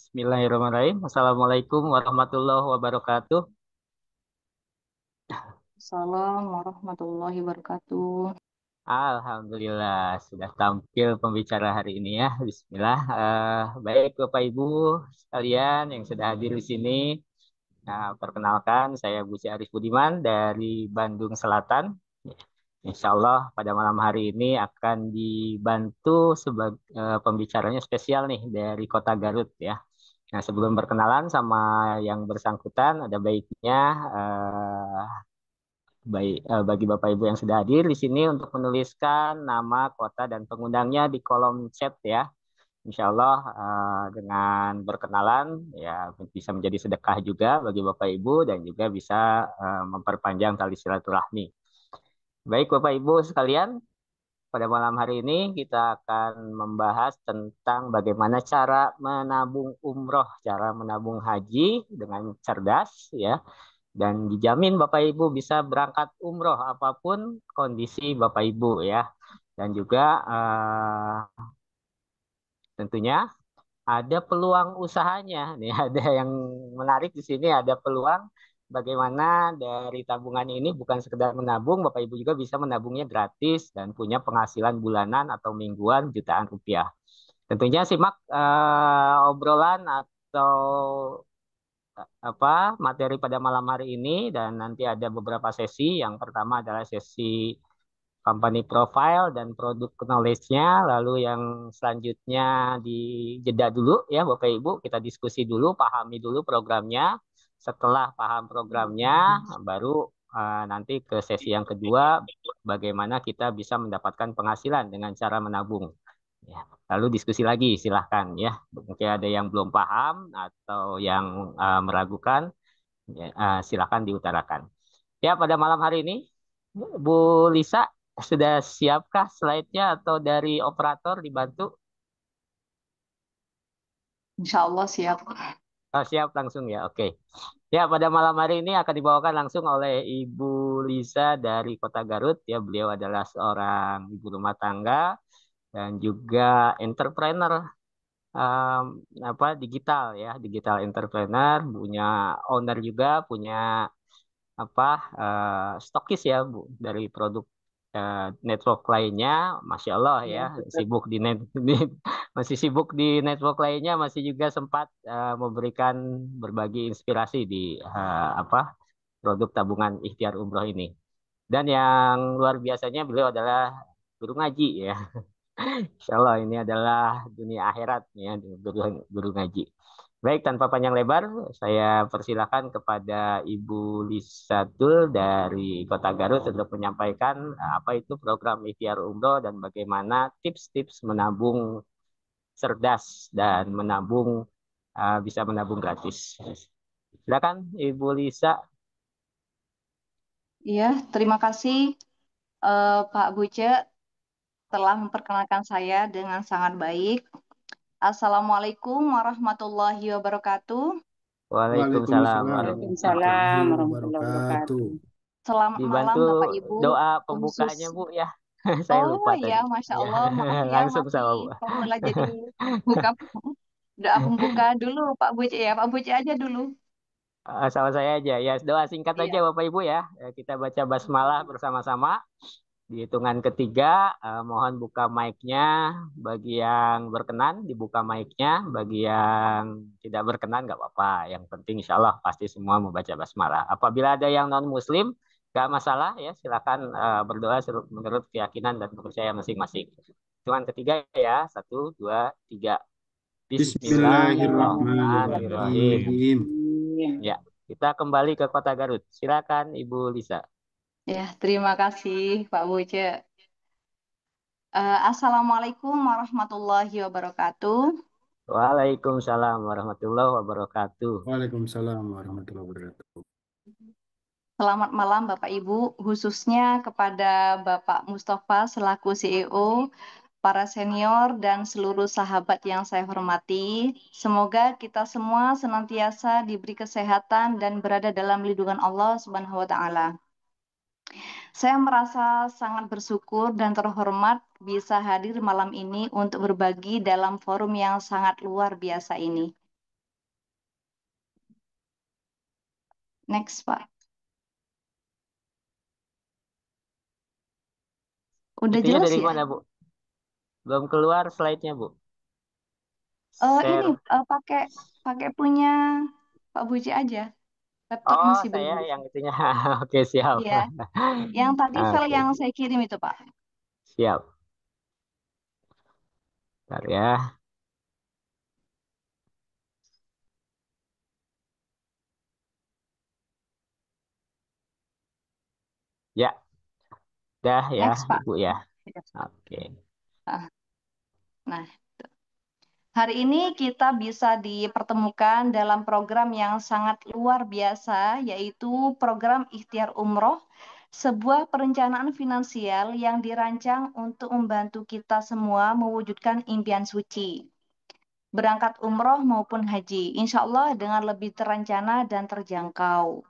Bismillahirrahmanirrahim. Assalamualaikum warahmatullahi wabarakatuh. Assalamualaikum warahmatullahi wabarakatuh. Alhamdulillah sudah tampil pembicara hari ini ya. Bismillah. Baik Bapak Ibu sekalian yang sudah hadir di sini. Nah, perkenalkan saya Gusi Arif Budiman dari Bandung Selatan. Insya Allah pada malam hari ini akan dibantu sebagai pembicaranya spesial nih dari Kota Garut ya. Nah, sebelum berkenalan sama yang bersangkutan, ada baiknya bagi Bapak Ibu yang sudah hadir di sini untuk menuliskan nama kota dan pengundangnya di kolom chat ya. Insya Allah dengan berkenalan ya bisa menjadi sedekah juga bagi Bapak Ibu dan juga bisa memperpanjang tali silaturahmi. Baik Bapak Ibu sekalian, pada malam hari ini kita akan membahas tentang bagaimana cara menabung umroh, cara menabung haji dengan cerdas ya. Dan dijamin Bapak Ibu bisa berangkat umroh apapun kondisi Bapak Ibu ya. Dan juga tentunya ada peluang usahanya. Nih ada yang menarik di sini, ada peluang bagaimana dari tabungan ini bukan sekedar menabung, Bapak Ibu juga bisa menabungnya gratis dan punya penghasilan bulanan atau mingguan jutaan rupiah. Tentunya simak obrolan atau apa materi pada malam hari ini dan nanti ada beberapa sesi. Yang pertama adalah sesi company profile dan produk knowledge-nya, lalu yang selanjutnya dijeda dulu ya Bapak Ibu, kita diskusi dulu, pahami dulu programnya. Setelah paham programnya, baru nanti ke sesi yang kedua, bagaimana kita bisa mendapatkan penghasilan dengan cara menabung. Ya, lalu diskusi lagi, silahkan ya. Mungkin ada yang belum paham atau yang meragukan, ya, silahkan diutarakan. Ya, pada malam hari ini, Bu Lisa, sudah siapkah slide-nya atau dari operator dibantu? Insya Allah siap. Oh, siap langsung ya, oke. Ya, pada malam hari ini akan dibawakan langsung oleh Ibu Lisa dari Kota Garut. Ya, beliau adalah seorang ibu rumah tangga dan juga entrepreneur um, digital ya, digital entrepreneur, punya owner juga, punya apa stokis ya Bu dari produk network lainnya, Masya Allah ya, Ya, betul. sibuk masih sibuk di network lainnya, masih juga sempat memberikan berbagi inspirasi di produk tabungan ikhtiar umroh ini. Dan yang luar biasanya beliau adalah guru ngaji ya. Insya Allah ini adalah dunia akhirat ya, guru, guru ngaji. Baik, tanpa panjang lebar, saya persilakan kepada Ibu Lisa Dul dari Kota Garut untuk menyampaikan apa itu program ikhtiar umroh dan bagaimana tips-tips menabung cerdas dan menabung bisa menabung gratis. Silakan Ibu Lisa. Iya, terima kasih Pak Buce telah memperkenalkan saya dengan sangat baik. Assalamualaikum warahmatullahi wabarakatuh. Waalaikumsalam Waalaikumsalam warahmatullahi. warahmatullahi Waalaikumsalam warahmatullahi wabarakatuh. wabarakatuh. Selamat malam Dibantu Bapak Ibu, doa khusus. pembukanya Bu ya. Saya Oh lupa ya, tadi. Masya Ya, Allah, maaf ya langsung masih sama Bu. pemula jadi buka doa pembuka dulu Pak Buce ya. Pak Buce aja dulu. Sama saya aja ya. Doa singkat aja Iya. Bapak Ibu ya. Kita baca basmalah bersama-sama. Di hitungan ketiga, mohon buka mic-nya. Bagi yang berkenan, dibuka mic-nya. Bagi yang tidak berkenan, nggak apa-apa. Yang penting insya Allah pasti semua membaca basmalah. Apabila ada yang non-Muslim, nggak masalah ya. Silakan berdoa menurut keyakinan dan kepercayaan masing-masing. Hitungan ketiga ya. Satu, dua, tiga. Bismillahirrahmanirrahim. Bismillahirrahmanirrahim. Bismillahirrahmanirrahim. Ya, kita kembali ke Kota Garut. Silakan Ibu Lisa. Ya, terima kasih Pak Buce. Assalamualaikum warahmatullahi wabarakatuh. Waalaikumsalam warahmatullahi wabarakatuh. Waalaikumsalam warahmatullahi wabarakatuh. Selamat malam Bapak Ibu, khususnya kepada Bapak Mustafa selaku CEO, para senior dan seluruh sahabat yang saya hormati. Semoga kita semua senantiasa diberi kesehatan dan berada dalam lindungan Allah Subhanahu wa taala. Saya merasa sangat bersyukur dan terhormat bisa hadir malam ini untuk berbagi dalam forum yang sangat luar biasa ini. Next, Pak. Udah Itunya jelas dari ya? mana, Bu? Belum keluar slide-nya, Bu. Ini Share. pakai pakai punya Pak Buji aja. Laptop Oh, masih belum saya bisa. yang itunya. Oke, siap. Iya, yang tadi file Oke, yang saya kirim itu, Pak. siap. Bentar ya. Ya, dah ya, Next, Pak. Ibu ya. Oke. Ah, Nah, hari ini kita bisa dipertemukan dalam program yang sangat luar biasa, yaitu program Ikhtiar Umroh, sebuah perencanaan finansial yang dirancang untuk membantu kita semua mewujudkan impian suci, berangkat umroh maupun haji, insya Allah dengan lebih terencana dan terjangkau.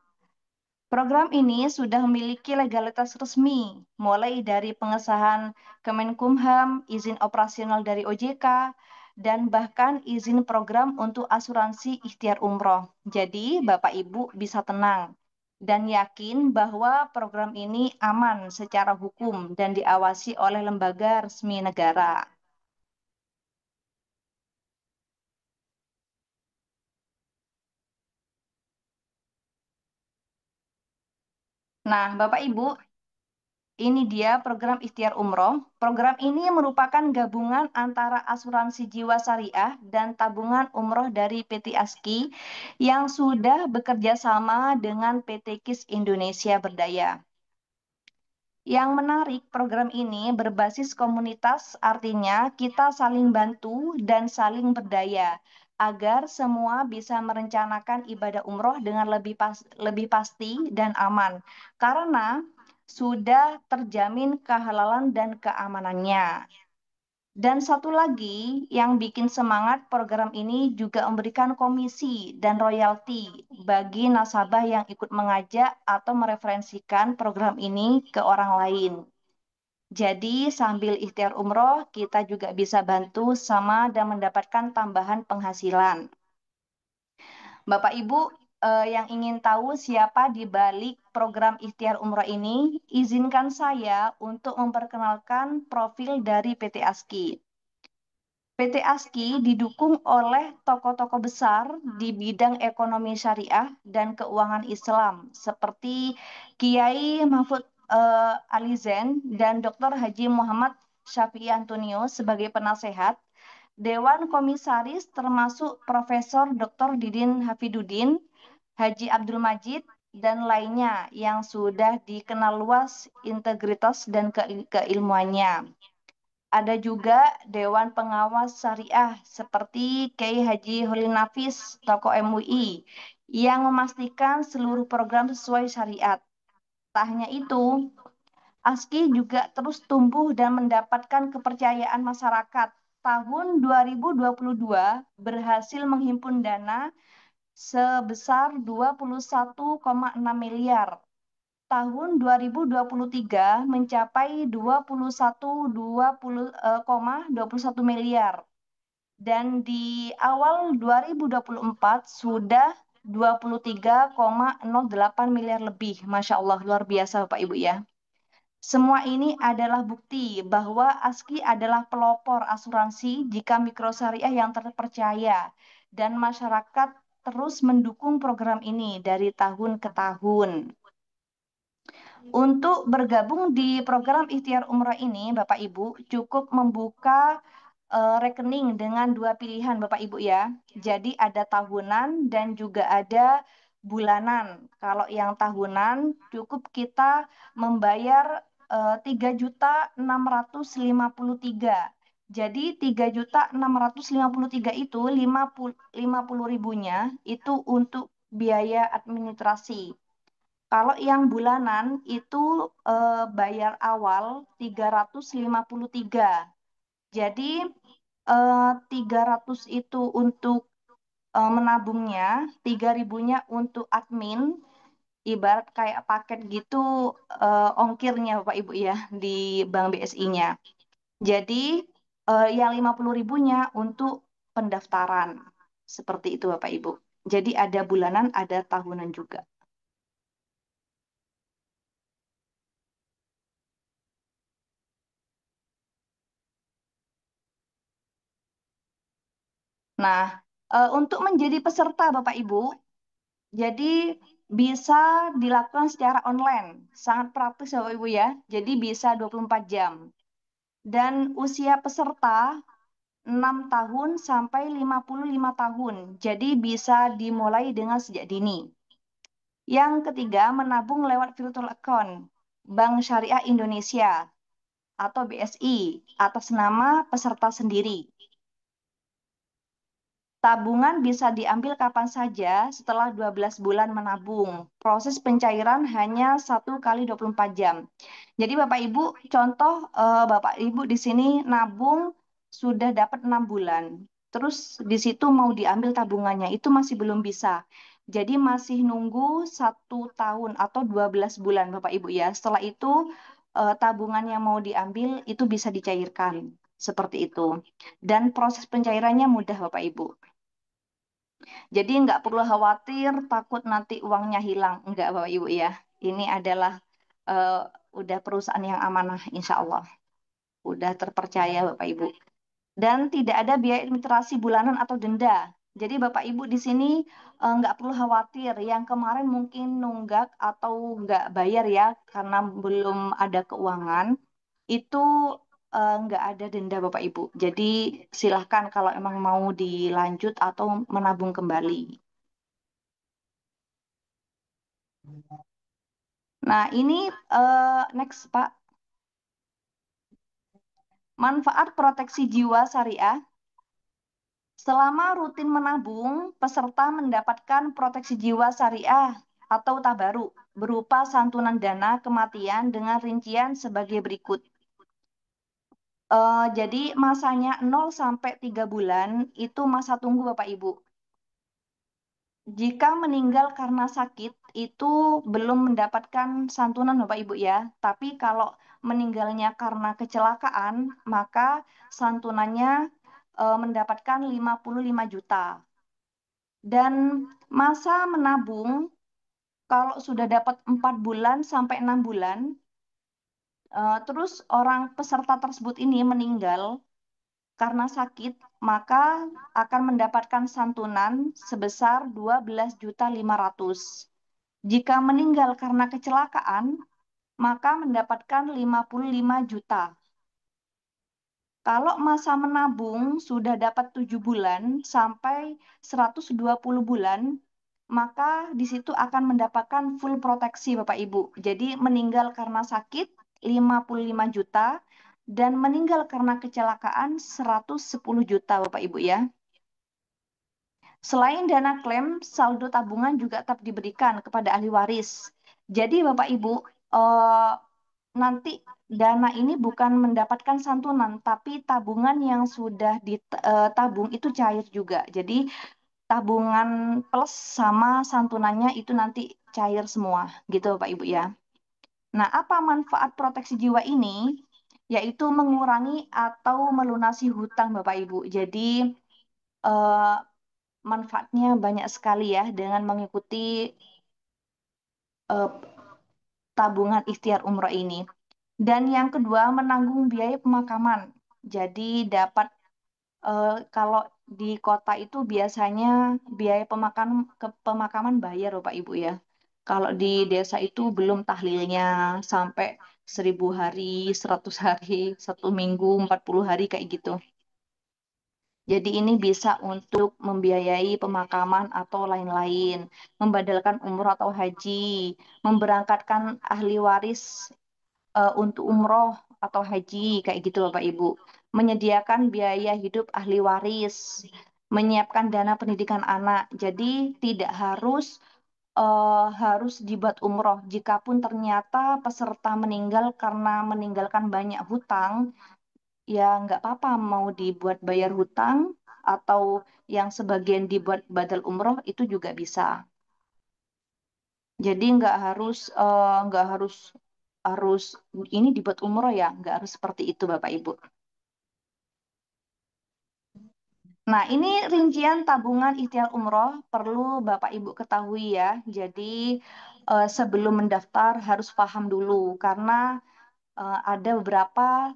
Program ini sudah memiliki legalitas resmi, mulai dari pengesahan Kemenkumham, izin operasional dari OJK, dan bahkan izin program untuk asuransi ikhtiar umroh. Jadi, Bapak Ibu bisa tenang dan yakin bahwa program ini aman secara hukum dan diawasi oleh lembaga resmi negara. Nah, Bapak Ibu, ini dia program Ikhtiar Umroh. Program ini merupakan gabungan antara asuransi jiwa syariah dan tabungan umroh dari PT ASKI yang sudah bekerja sama dengan PT KIS Indonesia Berdaya. Yang menarik, program ini berbasis komunitas, artinya kita saling bantu dan saling berdaya agar semua bisa merencanakan ibadah umroh dengan lebih pasti dan aman. Karena sudah terjamin kehalalan dan keamanannya. Dan satu lagi yang bikin semangat program ini juga memberikan komisi dan royalti bagi nasabah yang ikut mengajak atau mereferensikan program ini ke orang lain. Jadi sambil ikhtiar umroh, kita juga bisa bantu sama dan mendapatkan tambahan penghasilan. Bapak Ibu yang ingin tahu siapa di balik program ikhtiar umroh ini, izinkan saya untuk memperkenalkan profil dari PT ASKI. PT ASKI didukung oleh tokoh-tokoh besar di bidang ekonomi syariah dan keuangan Islam seperti Kiai Mahfud Alizen dan Dr. Haji Muhammad Syafi'i Antonio sebagai penasehat, Dewan Komisaris termasuk Profesor Dr. Didin Hafidudin, Haji Abdul Majid, dan lainnya yang sudah dikenal luas integritas dan keilmuannya. Ada juga Dewan Pengawas Syariah seperti Kiai Haji Holil Nafis, tokoh MUI, yang memastikan seluruh program sesuai syariat. Tak hanya itu, ASKI juga terus tumbuh dan mendapatkan kepercayaan masyarakat. Tahun 2022 berhasil menghimpun dana sebesar 21,6 miliar. Tahun 2023 mencapai 21,21 miliar. Dan di awal 2024 sudah 23,08 miliar lebih. Masya Allah, luar biasa Bapak Ibu ya. Semua ini adalah bukti bahwa ASKI adalah pelopor asuransi jika mikrosyariah yang terpercaya dan masyarakat terus mendukung program ini dari tahun ke tahun. Untuk bergabung di program ikhtiar umrah ini, Bapak Ibu, cukup membuka rekening dengan dua pilihan, Bapak Ibu ya. Jadi ada tahunan dan juga ada bulanan. Kalau yang tahunan, cukup kita membayar 3.653. Jadi 3.653 itu 50 ribunya itu untuk biaya administrasi. Kalau yang bulanan itu bayar awal 353. Jadi 300 itu untuk menabungnya, 3 ribunya untuk admin, ibarat kayak paket gitu ongkirnya Bapak Ibu ya di Bank BSI-nya. Jadi yang 50 ribunya untuk pendaftaran. Seperti itu Bapak Ibu. Jadi ada bulanan, ada tahunan juga. Nah, untuk menjadi peserta Bapak Ibu, jadi bisa dilakukan secara online. Sangat praktis Bapak Ibu ya. Jadi bisa 24 jam. Dan usia peserta 6 tahun sampai 55 tahun. Jadi bisa dimulai dengan sejak dini. Yang ketiga, menabung lewat virtual account Bank Syariah Indonesia atau BSI atas nama peserta sendiri. Tabungan bisa diambil kapan saja setelah 12 bulan menabung. Proses pencairan hanya 1 kali 24 jam. Jadi Bapak Ibu, contoh Bapak Ibu di sini nabung sudah dapat 6 bulan. Terus di situ mau diambil tabungannya, itu masih belum bisa. Jadi masih nunggu 1 tahun atau 12 bulan Bapak Ibu ya. Setelah itu tabungan yang mau diambil itu bisa dicairkan. Seperti itu. Dan proses pencairannya mudah Bapak Ibu. Jadi nggak perlu khawatir takut nanti uangnya hilang. Enggak Bapak Ibu ya. Ini adalah eh, udah perusahaan yang amanah insya Allah. Udah terpercaya Bapak Ibu. Dan tidak ada biaya administrasi bulanan atau denda. Jadi Bapak Ibu di sini nggak perlu khawatir. Yang kemarin mungkin nunggak atau nggak bayar ya karena belum ada keuangan. Itu nggak ada denda Bapak Ibu. Jadi silahkan kalau emang mau dilanjut atau menabung kembali. Nah, ini next, Pak. Manfaat proteksi jiwa syariah. Selama rutin menabung, peserta mendapatkan proteksi jiwa syariah atau tabaruk berupa santunan dana kematian dengan rincian sebagai berikut. Jadi masanya 0 sampai 3 bulan itu masa tunggu Bapak Ibu. Jika meninggal karena sakit, itu belum mendapatkan santunan Bapak Ibu ya. Tapi kalau meninggalnya karena kecelakaan, maka santunannya mendapatkan 55 juta. Dan masa menabung, kalau sudah dapat 4 bulan sampai 6 bulan, terus orang peserta tersebut ini meninggal karena sakit, maka akan mendapatkan santunan sebesar 12.500.000. Jika meninggal karena kecelakaan, maka mendapatkan 55 juta. Kalau masa menabung sudah dapat 7 bulan sampai 120 bulan, maka di situ akan mendapatkan full proteksi Bapak Ibu. Jadi meninggal karena sakit 55 juta dan meninggal karena kecelakaan 110 juta Bapak Ibu ya. Selain dana klaim, saldo tabungan juga tetap diberikan kepada ahli waris. Jadi Bapak Ibu, nanti dana ini bukan mendapatkan santunan, tapi tabungan yang sudah ditabung itu cair juga. Jadi tabungan plus sama santunannya itu nanti cair semua, gitu Bapak Ibu ya. Nah, apa manfaat proteksi jiwa ini? Yaitu mengurangi atau melunasi hutang Bapak Ibu. Jadi eh, manfaatnya banyak sekali ya dengan mengikuti eh, tabungan ikhtiar umroh ini. Dan yang kedua, menanggung biaya pemakaman. Jadi dapat kalau di kota itu biasanya biaya pemakaman bayar Bapak Ibu ya. Kalau di desa itu belum tahlilnya sampai 1.000 hari, 100 hari, 1 minggu, 40 hari kayak gitu. Jadi ini bisa untuk membiayai pemakaman atau lain-lain, membadalkan umroh atau haji, memberangkatkan ahli waris untuk umroh atau haji kayak gitu Bapak Ibu. Menyediakan biaya hidup ahli waris, menyiapkan dana pendidikan anak. Jadi tidak harus dibuat umroh. Jikapun ternyata peserta meninggal karena meninggalkan banyak hutang, ya nggak apa-apa mau dibuat bayar hutang atau yang sebagian dibuat badal umroh itu juga bisa. Jadi nggak harus harus ini dibuat umroh ya, nggak harus seperti itu Bapak Ibu. Nah, ini rincian tabungan ikhtiar umroh perlu Bapak Ibu ketahui ya. Jadi sebelum mendaftar harus paham dulu karena ada beberapa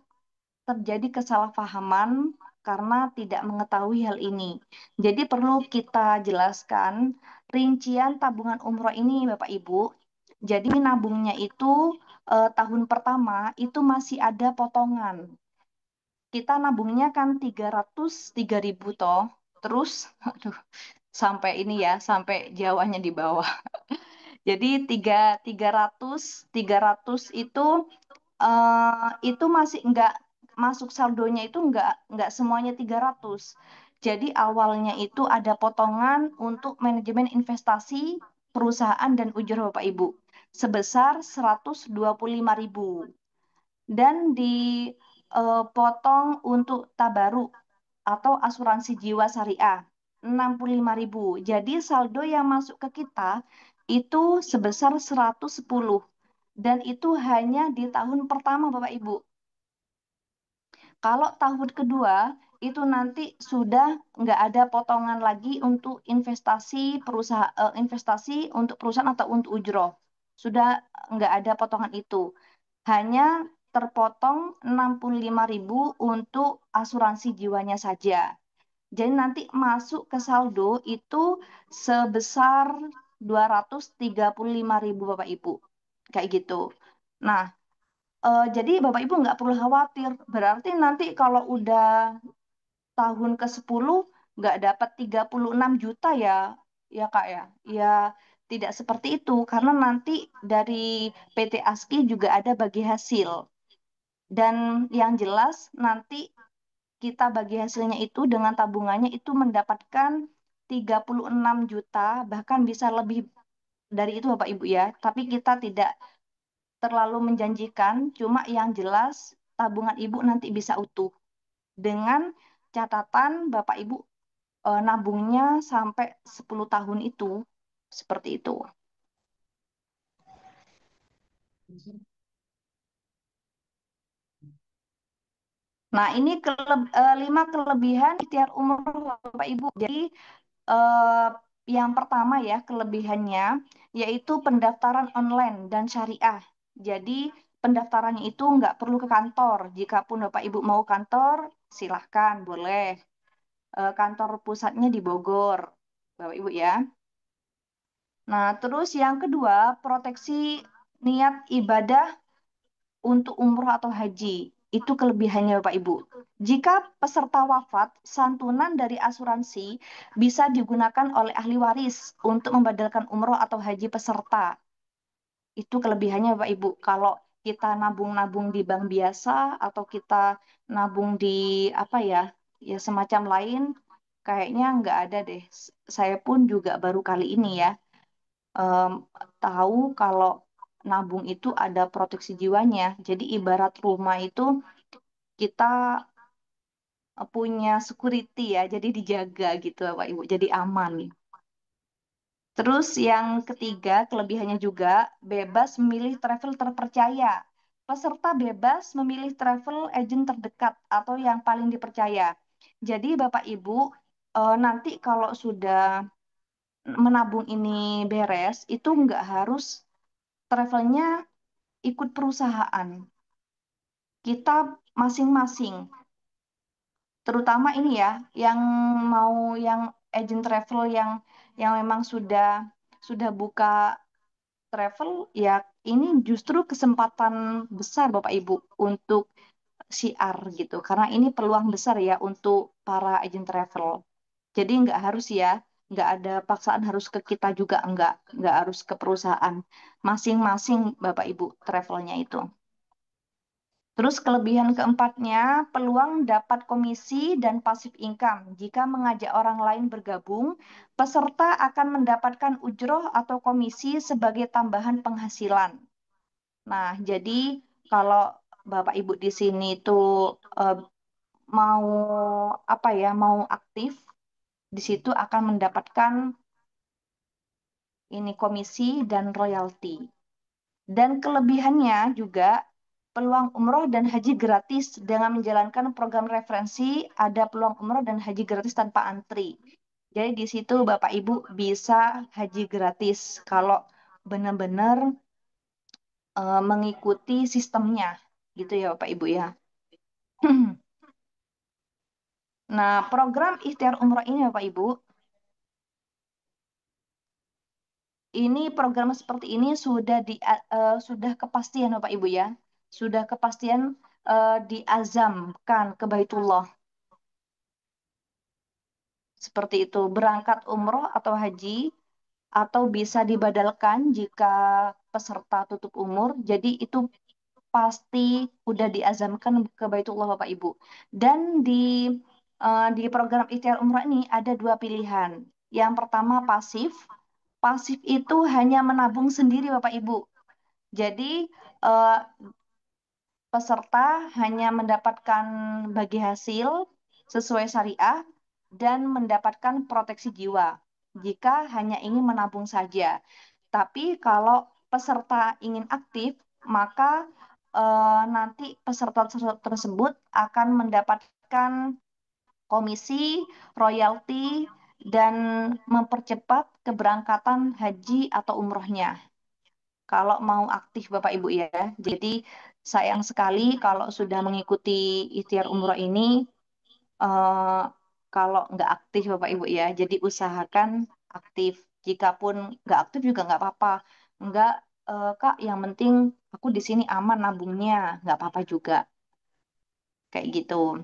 terjadi kesalahpahaman karena tidak mengetahui hal ini. Jadi perlu kita jelaskan rincian tabungan umroh ini, Bapak Ibu. Jadi nabungnya itu tahun pertama itu masih ada potongan. Kita nabungnya kan 303.000 toh. Terus, aduh, sampai ini ya, sampai Jawanya di bawah. Jadi 300 itu masih enggak masuk saldonya itu enggak semuanya 300. Jadi awalnya itu ada potongan untuk manajemen investasi perusahaan dan ujur Bapak Ibu sebesar 125.000 dan dipotong untuk tabaruk atau asuransi jiwa syariah 65.000. Jadi saldo yang masuk ke kita itu sebesar 110 dan itu hanya di tahun pertama Bapak Ibu. Kalau tahun kedua itu nanti sudah nggak ada potongan lagi untuk investasi untuk perusahaan atau untuk ujroh. Sudah nggak ada potongan itu. Hanya terpotong 65.000 untuk asuransi jiwanya saja. Jadi nanti masuk ke saldo itu sebesar 235.000 Bapak Ibu. Kayak gitu. Nah, jadi Bapak Ibu nggak perlu khawatir. Berarti nanti kalau udah tahun ke-10 nggak dapat 36 juta ya, ya Kak ya. Ya tidak seperti itu karena nanti dari PT ASKI juga ada bagi hasil. Dan yang jelas nanti kita bagi hasilnya itu dengan tabungannya itu mendapatkan 36 juta, bahkan bisa lebih dari itu Bapak Ibu ya. Tapi kita tidak terlalu menjanjikan, cuma yang jelas tabungan Ibu nanti bisa utuh. Dengan catatan Bapak Ibu nabungnya sampai 10 tahun itu. Seperti itu. Nah, ini 5 kelebihan ikhtiar umroh Bapak Ibu. Jadi eh, yang pertama ya kelebihannya yaitu pendaftaran online dan syariah. Jadi pendaftarannya itu nggak perlu ke kantor. Jikapun Bapak Ibu mau kantor, silahkan, boleh. Kantor pusatnya di Bogor, Bapak Ibu ya. Nah, terus yang kedua, proteksi niat ibadah untuk umroh atau haji. Itu kelebihannya Bapak Ibu. Jika peserta wafat, santunan dari asuransi bisa digunakan oleh ahli waris untuk membadalkan umroh atau haji peserta. Itu kelebihannya Bapak Ibu. Kalau kita nabung-nabung di bank biasa atau kita nabung di apa ya, ya semacam lain, kayaknya nggak ada deh. Saya pun juga baru kali ini ya em, tahu kalau nabung itu ada proteksi jiwanya. Jadi ibarat rumah itu kita punya security ya, jadi dijaga gitu Bapak Ibu, jadi aman. Terus yang ketiga, kelebihannya juga bebas memilih travel terpercaya. Peserta bebas memilih travel agent terdekat atau yang paling dipercaya. Jadi Bapak Ibu, nanti kalau sudah menabung ini beres, itu nggak harus travelnya ikut perusahaan. Kita masing-masing, terutama ini ya, yang mau yang agent travel yang memang sudah buka travel ya ini justru kesempatan besar Bapak Ibu untuk siar gitu karena ini peluang besar ya untuk para agent travel. Jadi nggak harus ya, nggak ada paksaan harus ke kita juga nggak harus ke perusahaan. Masing-masing Bapak Ibu travelnya itu. Terus kelebihan keempatnya, peluang dapat komisi dan pasif income. Jika mengajak orang lain bergabung, peserta akan mendapatkan ujroh atau komisi sebagai tambahan penghasilan. Nah, jadi kalau Bapak Ibu di sini tuh mau apa ya, mau aktif, di situ akan mendapatkan ini komisi dan royalti. Dan kelebihannya juga peluang umroh dan haji gratis dengan menjalankan program referensi ada peluang umroh dan haji gratis tanpa antri. Jadi di situ Bapak Ibu bisa haji gratis kalau benar-benar mengikuti sistemnya gitu ya Bapak Ibu ya. Nah, program ikhtiar umroh ini Bapak Ibu, ini program seperti ini sudah kepastian Bapak Ibu ya. Sudah kepastian diazamkan ke Baitullah. Seperti itu, berangkat umroh atau haji atau bisa dibadalkan jika peserta tutup umur. Jadi itu pasti udah diazamkan ke Baitullah Bapak Ibu. Dan di program ikhtiar umroh ini ada dua pilihan. Yang pertama pasif. Pasif itu hanya menabung sendiri Bapak Ibu. Jadi eh, peserta hanya mendapatkan bagi hasil sesuai syariah dan mendapatkan proteksi jiwa jika hanya ingin menabung saja. Tapi kalau peserta ingin aktif, maka nanti peserta tersebut akan mendapatkan komisi, royalti, dan mempercepat keberangkatan haji atau umrohnya. Kalau mau aktif Bapak Ibu ya. Jadi sayang sekali kalau sudah mengikuti ikhtiar umroh ini, eh, kalau nggak aktif Bapak Ibu ya. Jadi usahakan aktif. Jikapun nggak aktif juga nggak apa-apa. Nggak, Kak, yang penting aku di sini aman nabungnya. Nggak apa-apa juga. Kayak gitu.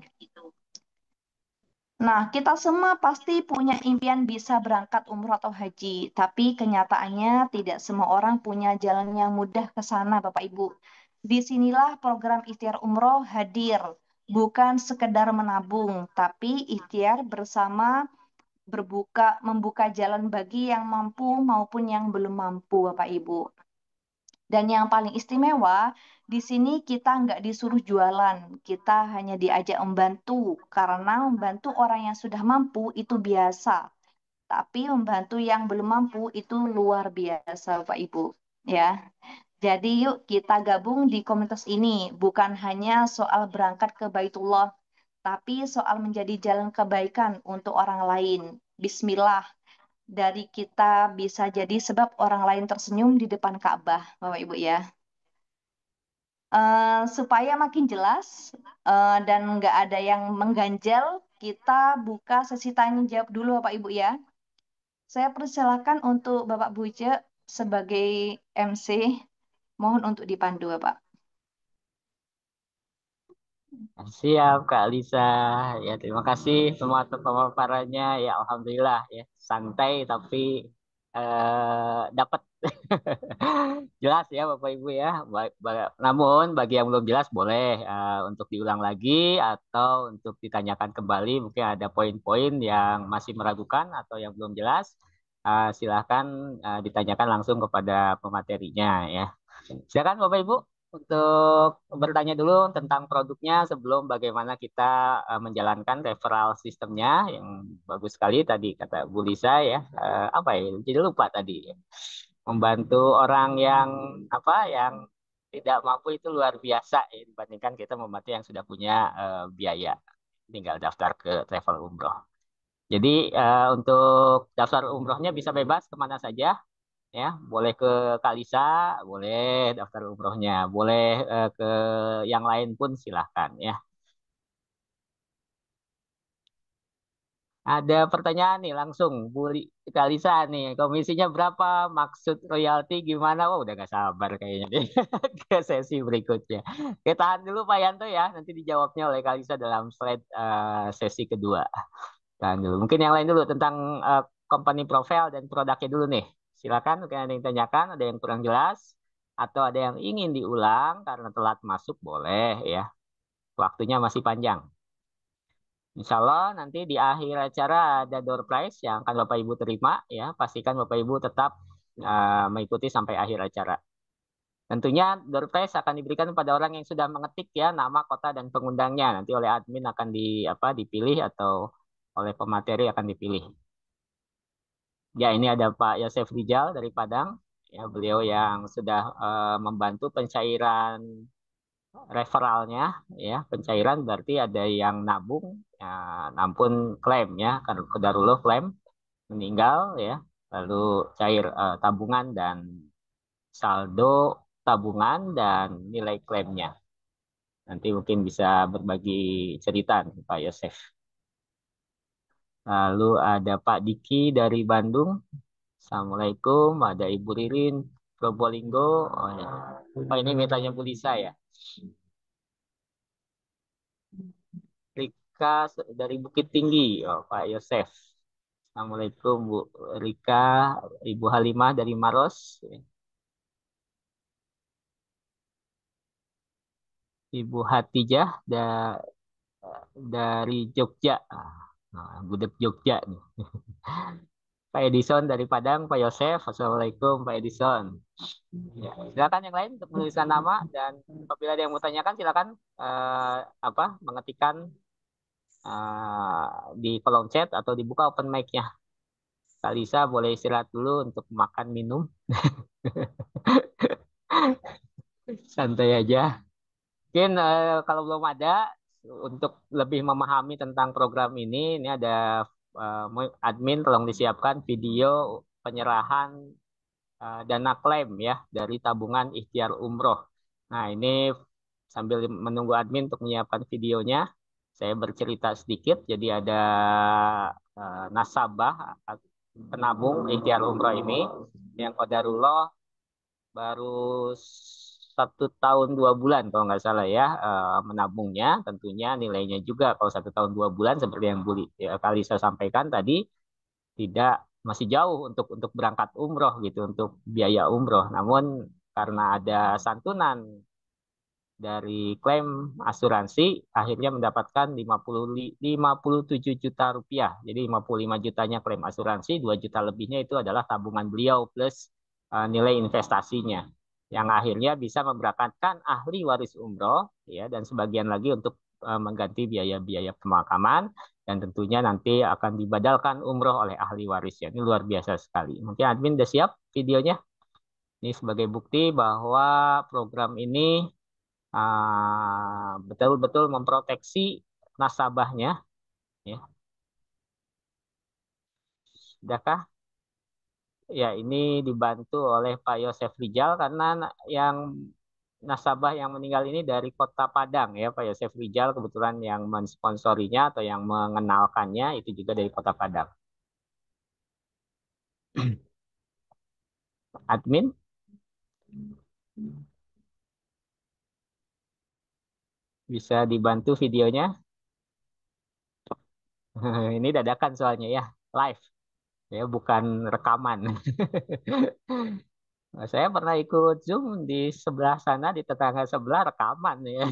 Nah, kita semua pasti punya impian bisa berangkat umroh atau haji, tapi kenyataannya tidak semua orang punya jalan yang mudah ke sana, Bapak Ibu. Disinilah program ikhtiar umroh hadir, bukan sekedar menabung, tapi ikhtiar bersama membuka jalan bagi yang mampu maupun yang belum mampu, Bapak Ibu. Dan yang paling istimewa, di sini kita nggak disuruh jualan, kita hanya diajak membantu, karena membantu orang yang sudah mampu itu biasa, tapi membantu yang belum mampu itu luar biasa, Bapak Ibu. Ya, jadi yuk kita gabung di komunitas ini, bukan hanya soal berangkat ke Baitullah, tapi soal menjadi jalan kebaikan untuk orang lain. Bismillah, dari kita bisa jadi sebab orang lain tersenyum di depan Ka'bah, Bapak Ibu ya. Supaya makin jelas dan nggak ada yang mengganjal, kita buka sesi tanya jawab dulu Bapak Ibu ya. Saya persilakan untuk Bapak Buce sebagai MC, mohon untuk dipandu Bapak. Siap, Kak Lisa. Ya, terima kasih semua pemaparannya. Ya, alhamdulillah ya. Santai tapi dapat jelas ya Bapak Ibu ya. Namun bagi yang belum jelas boleh untuk diulang lagi atau untuk ditanyakan kembali. Mungkin ada poin-poin yang masih meragukan atau yang belum jelas. Silahkan ditanyakan langsung kepada pematerinya ya. Silakan Bapak Ibu untuk bertanya dulu tentang produknya sebelum bagaimana kita menjalankan referral sistemnya yang bagus sekali tadi kata Bu Lisa ya. Apa ya? Jadi lupa tadi. Membantu orang yang apa yang tidak mampu itu luar biasa ya, dibandingkan kita membantu yang sudah punya biaya. Tinggal daftar ke travel umroh. Jadi untuk daftar umrohnya bisa bebas kemana saja ya, boleh ke Kalisa, boleh daftar umrohnya, boleh ke yang lain pun silahkan ya. Ada pertanyaan nih langsung Bu Kalisa nih, komisinya berapa? Maksud royalti gimana? Oh udah gak sabar kayaknya deh ke sesi berikutnya. Oke, tahan dulu Pak Yanto ya, nanti dijawabnya oleh Kalisa dalam slide sesi kedua. Tahan dulu. Mungkin yang lain dulu tentang company profile dan produknya dulu nih. Silakan, mungkin ada yang tanyakan, ada yang kurang jelas, atau ada yang ingin diulang karena telat masuk, boleh ya. Waktunya masih panjang. Insya Allah nanti di akhir acara ada door prize yang akan Bapak Ibu terima ya. Pastikan Bapak Ibu tetap mengikuti sampai akhir acara. Tentunya door prize akan diberikan kepada orang yang sudah mengetik ya nama, kota, dan pengundangnya. Nanti oleh admin akan dipilih atau oleh pemateri akan dipilih. Ya, ini ada Pak Yosef Rijal dari Padang. Ya, beliau yang sudah membantu pencairan referralnya. Ya, pencairan berarti ada yang nabung, ya, nampun klaim ya, karena Qadarullah klaim meninggal ya, lalu cair tabungan dan saldo tabungan dan nilai klaimnya. Nanti mungkin bisa berbagi cerita nih, Pak Yosef. Lalu ada Pak Diki dari Bandung. Assalamualaikum. Ada Ibu Ririn Probolinggo. Oh, ya. Oh, ini mintanya Bu Lisa ya. Rika dari Bukit Tinggi. Oh, Pak Yosef. Assalamualaikum Bu Rika. Ibu Halimah dari Maros. Ibu Hatijah dari Jogja. Nah, Gudeg Jogja nih. Pak Edison dari Padang, Pak Yosef. Assalamualaikum Pak Edison. Ya, silakan yang lain untuk menuliskan nama dan apabila ada yang mau tanyakan silakan mengetikkan di kolom chat atau dibuka open mic-nya. Kak Lisa boleh istirahat dulu untuk makan minum. Santai aja. Mungkin kalau belum ada untuk lebih memahami tentang program ini ada admin tolong disiapkan video penyerahan dana klaim ya dari tabungan ikhtiar umroh. Nah, ini sambil menunggu admin untuk menyiapkan videonya, saya bercerita sedikit. Jadi ada nasabah penabung ikhtiar umroh ini yang qadarullah baru 1 tahun 2 bulan kalau nggak salah ya menabungnya. Tentunya nilainya juga kalau 1 tahun 2 bulan seperti yang Bu Kalisa sampaikan tadi tidak masih jauh untuk berangkat umroh gitu untuk biaya umroh. Namun karena ada santunan dari klaim asuransi akhirnya mendapatkan 57 juta rupiah. Jadi 55 jutanya klaim asuransi, 2 juta lebihnya itu adalah tabungan beliau plus nilai investasinya yang akhirnya bisa memberangkatkan ahli waris umroh ya dan sebagian lagi untuk mengganti biaya-biaya pemakaman dan tentunya nanti akan dibadalkan umroh oleh ahli warisnya. Ini luar biasa sekali. Mungkin admin udah siap videonya. Ini sebagai bukti bahwa program ini betul-betul memproteksi nasabahnya. Ya, sudahkah? Ya, ini dibantu oleh Pak Yosef Rijal karena yang nasabah yang meninggal ini dari Kota Padang ya, Pak Yosef Rijal kebetulan yang mensponsorinya atau yang mengenalkannya itu juga dari Kota Padang. Admin bisa dibantu videonya. Ini dadakan soalnya ya, live ya, bukan rekaman. Saya pernah ikut Zoom di sebelah sana, di tetangga sebelah rekaman ya.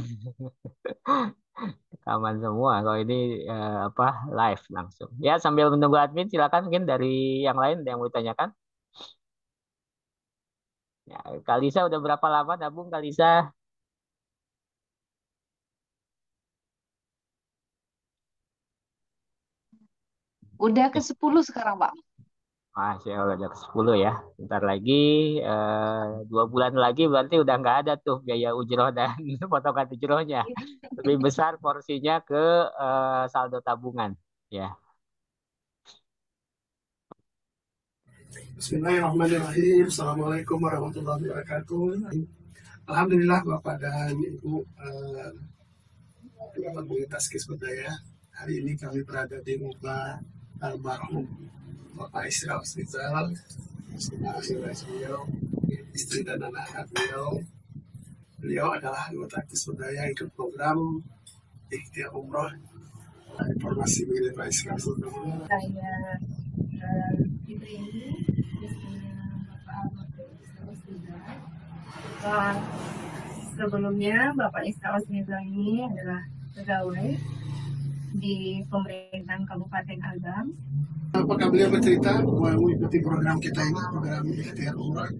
Rekaman semua. Kalau ini live langsung. Ya, sambil menunggu admin silakan mungkin dari yang lain yang mau ditanyakan. Ya, Kalisa udah berapa lama nabung Kalisa? Udah ke-10 sekarang, Pak. Masya Allah udah ke-10 ya. Bentar lagi 2 bulan lagi berarti udah nggak ada tuh biaya ujroh dan potongan ujrohnya. Lebih besar porsinya ke saldo tabungan. Ya. Bismillahirrahmanirrahim. Assalamualaikum warahmatullahi wabarakatuh. Alhamdulillah Bapak dan Ibu dapat Taskis Budaya. Hari ini kami berada di rumah almarhum Bapak Isra Rizal, beliau, istri dan anak-anak beliau. Beliau adalah anggota Taskis Budaya ikut program Ikhtiar Umroh. Informasi mengenai Pak Isra Rizal. Saya Fitri ini istrinya Bapak Isra. Sebelumnya Bapak Isra ini adalah pegawai di pemerintahan Kabupaten Agam. Apakah beliau bercerita mengikuti program kita ini, program Ikhtiar Umroh?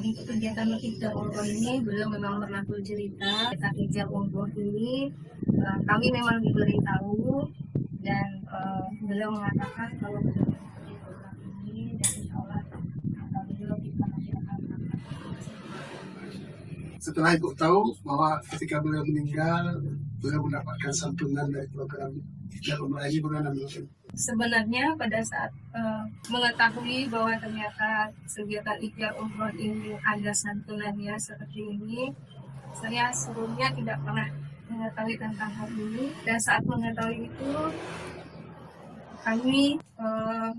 Untuk kegiatan Ikhtiar Umroh ini beliau memang pernah bercerita. Kegiatan Ikhtiar Umroh ini kami memang diberitahu dan beliau mengatakan kalau beliau mengikuti program ini dan insya Allah beliau bisa melaksanakan. Setelah Ibu tahu bahwa ketika beliau meninggal, beliau mendapatkan santunan dari program Ikhtiar Umroh ini, bagaimana menurut? Sebenarnya pada saat mengetahui bahwa ternyata kegiatan Ikhtiar Umroh ini ada santunannya seperti ini, saya sebelumnya tidak pernah mengetahui tentang hal ini. Dan saat mengetahui itu, kami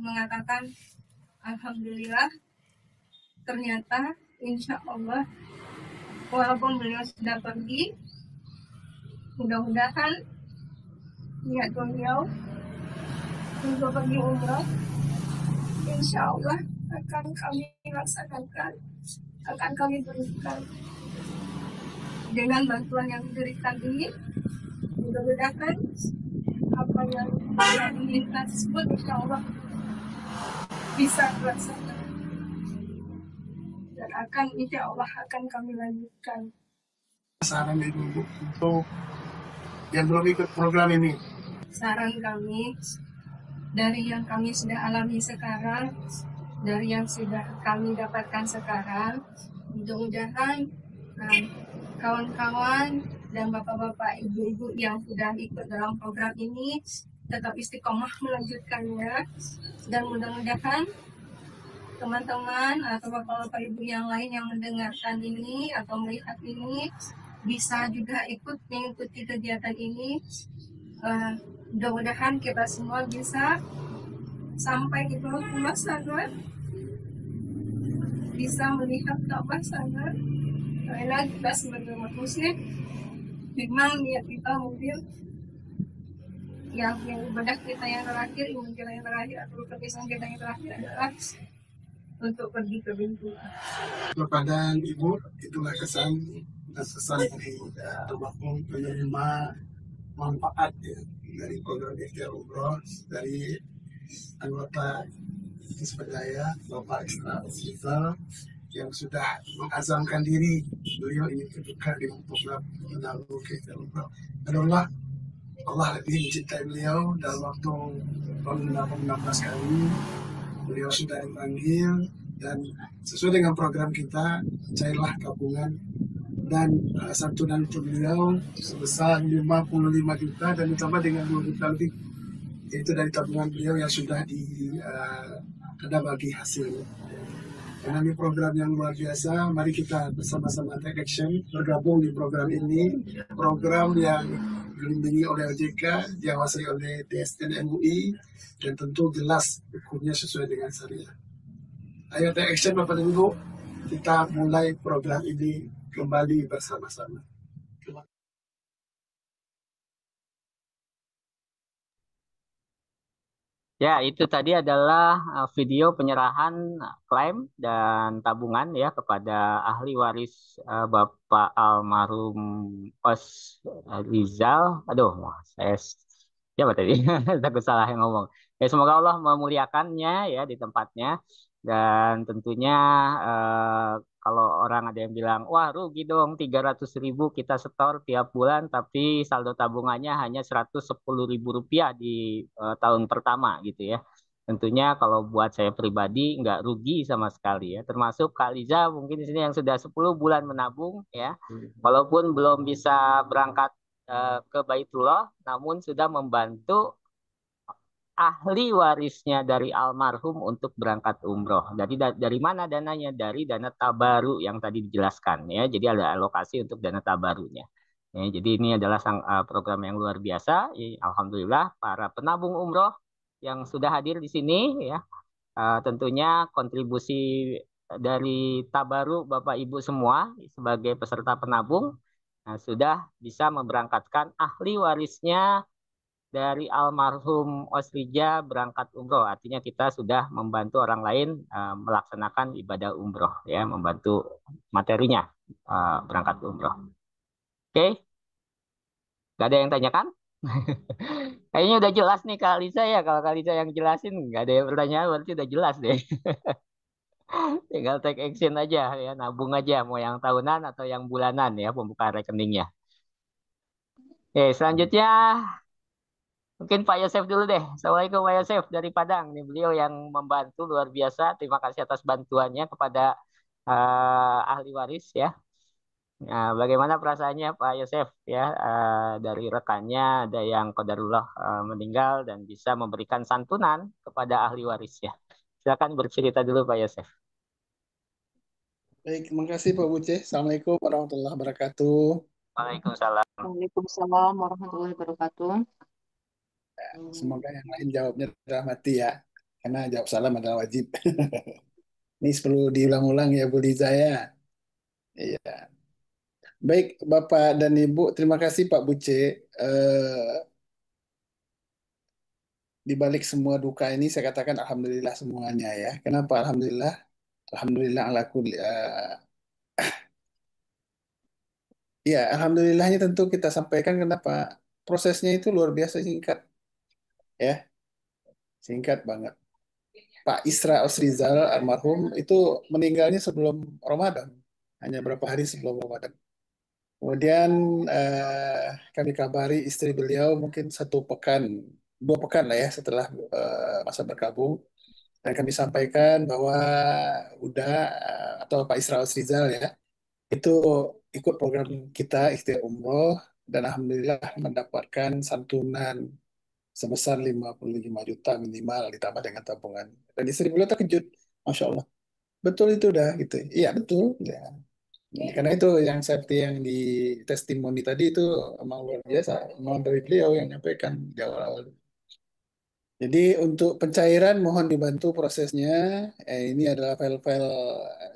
mengatakan alhamdulillah, ternyata insya Allah walaupun beliau sudah pergi, mudah-mudahan niat beliau untuk pergi umroh insya Allah akan kami laksanakan, akan kami berikan dengan bantuan yang diberikan ini. Mudah-mudahan apa yang diinginkan tersebut insya Allah bisa terlaksana dan akan insya Allah akan kami lanjutkan. Saran Ibu untuk yang belum ikut program ini. Saran kami dari yang kami sudah alami sekarang, dari yang sudah kami dapatkan sekarang, mudah-mudahan kawan-kawan dan bapak-bapak, ibu-ibu yang sudah ikut dalam program ini tetap istiqomah melanjutkannya, dan mudah-mudahan teman-teman atau bapak-bapak ibu yang lain yang mendengarkan ini atau melihat ini bisa juga ikut mengikuti kegiatan ini. Mudah-mudahan kita semua bisa sampai di rumah sana, bisa melihat Ka'bah sana. Karena kita sebagai umat muslim, memang niat kita mungkin yang ibadah kita yang terakhir, iman kita yang terakhir, atau perpisahan kita yang terakhir adalah untuk pergi ke Bintang. Kepada Ibu, itulah kesan dan pesan dari almarhum penerima manfaat ya, dari program ikhtiar umroh dari anggota Isbedaya Bapak Isra Rizal yang sudah mengazamkan diri beliau ingin terbuka dengan program menabung ikhtiar umroh. Dan Allah lebih mencintai beliau dalam waktu tahun 2016 kali beliau sudah dipanggil, dan sesuai dengan program kita cairlah tabungan dan santunan untuk beliau sebesar 55 juta dan ditambah dengan 2 juta lebih, itu dari tabungan beliau yang sudah ada bagi hasilnya. Karena ini program yang luar biasa, mari kita bersama-sama take action, bergabung di program ini, program yang dilindungi oleh OJK, diawasi oleh DSN MUI, dan tentu jelas hukumnya sesuai dengan syariah. Ayo take action Bapak dan Ibu, kita mulai program ini kembali bersama-sama. Ya, itu tadi adalah video penyerahan klaim dan tabungan ya kepada ahli waris Bapak almarhum Os Rizal. Aduh, saya siapa tadi? Takut salah yang ngomong. Ya, semoga Allah memuliakannya ya di tempatnya, dan tentunya eh, kalau orang ada yang bilang, wah rugi dong 300.000 kita setor tiap bulan, tapi saldo tabungannya hanya 110.000 rupiah di tahun pertama gitu ya. Tentunya kalau buat saya pribadi nggak rugi sama sekali ya. Termasuk Kak Liza mungkin di sini yang sudah 10 bulan menabung ya. Walaupun belum bisa berangkat ke Baitullah, namun sudah membantu ahli warisnya dari almarhum untuk berangkat umroh. Jadi dari mana dananya? Dari dana tabaru yang tadi dijelaskan ya. Jadi ada alokasi untuk dana tabarunya. Ya, jadi ini adalah program yang luar biasa. Alhamdulillah para penabung umroh yang sudah hadir di sini ya. Tentunya kontribusi dari tabaru Bapak Ibu semua sebagai peserta penabung sudah bisa memberangkatkan ahli warisnya dari almarhum Osrija berangkat umroh. Artinya kita sudah membantu orang lain melaksanakan ibadah umroh, ya, membantu materinya berangkat umroh. Oke, gak ada yang tanyakan? Kayaknya udah jelas nih Kak Lisa ya. Kalau Kak Lisa yang jelasin, nggak ada yang pertanyaan, berarti udah jelas deh. Tinggal take action aja ya, nabung aja, mau yang tahunan atau yang bulanan ya, pembukaan rekeningnya. Oke, selanjutnya mungkin Pak Yosef dulu deh. Assalamualaikum Pak Yosef dari Padang. Ini beliau yang membantu luar biasa. Terima kasih atas bantuannya kepada ahli waris ya. Nah, bagaimana perasaannya Pak Yosef ya, dari rekannya ada yang qadarullah meninggal dan bisa memberikan santunan kepada ahli waris ya. Silakan bercerita dulu Pak Yosef. Baik, terima kasih Pak Buce. Assalamualaikum warahmatullahi wabarakatuh. Waalaikumsalam. Waalaikumsalam warahmatullahi wabarakatuh. Semoga yang lain jawabnya dalam hati ya, karena jawab salam adalah wajib. Ini perlu diulang-ulang ya Bu Liza ya. Iya. Baik Bapak dan Ibu, terima kasih Pak Buce. Di balik semua duka ini saya katakan alhamdulillah semuanya ya. Kenapa alhamdulillah? Alhamdulillah ala kulli. Ya, alhamdulillahnya tentu kita sampaikan kenapa prosesnya itu luar biasa singkat ya, singkat banget. Pak Isra Osrizal almarhum itu meninggalnya sebelum Ramadan, hanya berapa hari sebelum Ramadan. Kemudian eh, kami kabari istri beliau mungkin 1 pekan, 2 pekan lah ya setelah masa berkabung. Dan kami sampaikan bahwa udah atau Pak Isra Osrizal ya, itu ikut program kita ikhtiar umroh dan alhamdulillah mendapatkan santunan sebesar 55 juta minimal ditambah dengan tabungan. Dan istri beliau terkejut, Masya Allah. Betul itu dah gitu. Iya betul. Ya. Karena itu yang seperti yang di testimoni tadi itu emang luar biasa. Emang dari beliau yang nyampaikan di awal-awal. Jadi untuk pencairan mohon dibantu prosesnya. Ini adalah file-file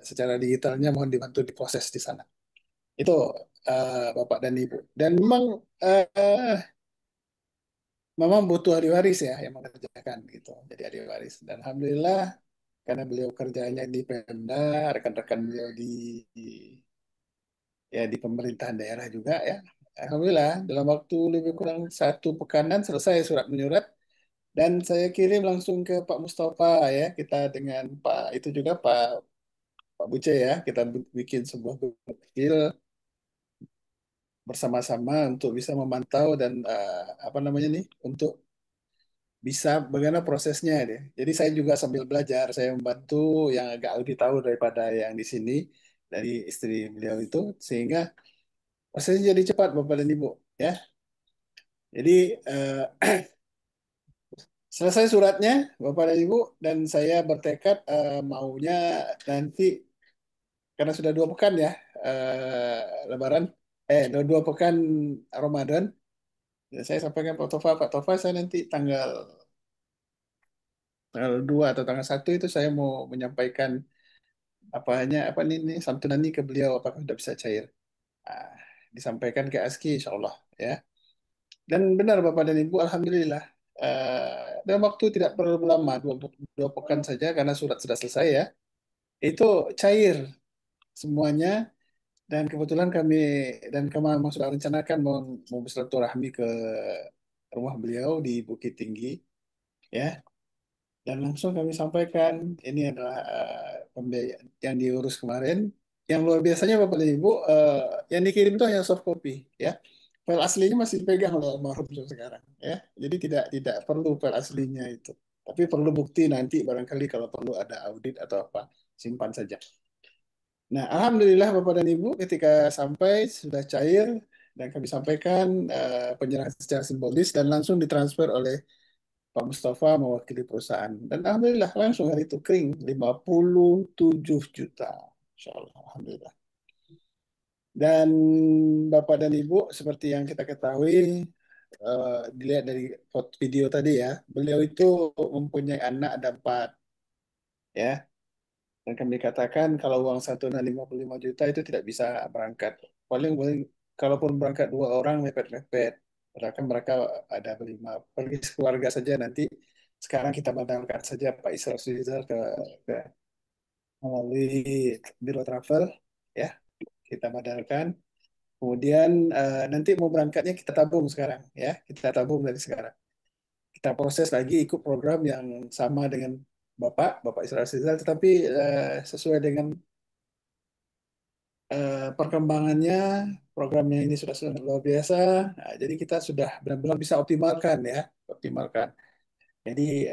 secara digitalnya mohon dibantu diproses di sana. Itu Bapak dan Ibu. Dan memang butuh ahli waris ya yang mengerjakan gitu. Jadi ahli waris. Dan alhamdulillah karena beliau kerjanya di Pemda, rekan-rekan beliau ya di pemerintahan daerah juga ya. Alhamdulillah dalam waktu lebih kurang 1 pekanan selesai surat menyurat dan saya kirim langsung ke Pak Mustafa ya. Kita dengan Pak itu juga Pak Buce ya. Kita bikin sebuah grup kecil bersama-sama untuk bisa memantau dan apa namanya nih untuk bisa bagaimana prosesnya deh. Jadi saya juga sambil belajar, saya membantu yang agak lebih tahu daripada yang di sini dari istri beliau itu sehingga prosesnya jadi cepat Bapak dan Ibu ya. Jadi selesai suratnya Bapak dan Ibu dan saya bertekad maunya nanti karena sudah 2 pekan ya Lebaran 2 pekan Ramadan. Ya, saya sampaikan Pak Tova saya nanti tanggal 2 atau tanggal 1 itu saya mau menyampaikan apa nih santunan ini ke beliau apakah sudah bisa cair. Ah, disampaikan ke ASKI insya Allah ya. Dan benar Bapak dan Ibu Alhamdulillah dalam waktu tidak perlu lama 2 pekan saja karena surat sudah selesai ya itu cair semuanya dan kebetulan kami memang sudah rencanakan mau bersilaturahmi ke rumah beliau di Bukit Tinggi ya. Dan langsung kami sampaikan ini adalah pembiayaan yang diurus kemarin. Yang luar biasanya Bapak dan Ibu, yang dikirim itu hanya soft copy, ya. File aslinya masih dipegang oleh almarhum sampai sekarang, ya. Jadi tidak perlu file aslinya itu. Tapi perlu bukti nanti barangkali kalau perlu ada audit atau apa, simpan saja. Nah, alhamdulillah Bapak dan Ibu ketika sampai sudah cair dan kami sampaikan penyerahan secara simbolis dan langsung ditransfer oleh Pak Mustafa mewakili perusahaan. Dan alhamdulillah langsung hari itu kering 57 juta. Insya Allah, alhamdulillah. Dan Bapak dan Ibu seperti yang kita ketahui dilihat dari video tadi ya, beliau itu mempunyai anak ada 4 ya. Dan kami katakan kalau uang santunan 55 juta itu tidak bisa berangkat. Paling paling kalaupun berangkat 2 orang mepet-mepet. Padahal kan mereka ada 5. Pergi keluarga saja nanti. Sekarang kita batalkan saja Pak Isra Rizal ke melalui Biro Travel ya. Kita badalkan. Kemudian nanti mau berangkatnya kita tabung sekarang ya. Kita tabung dari sekarang. Kita proses lagi ikut program yang sama dengan Bapak Isra Rizal, tetapi sesuai dengan perkembangannya programnya ini sudah sangat luar biasa. Nah, jadi kita sudah benar-benar bisa optimalkan ya, optimalkan. Jadi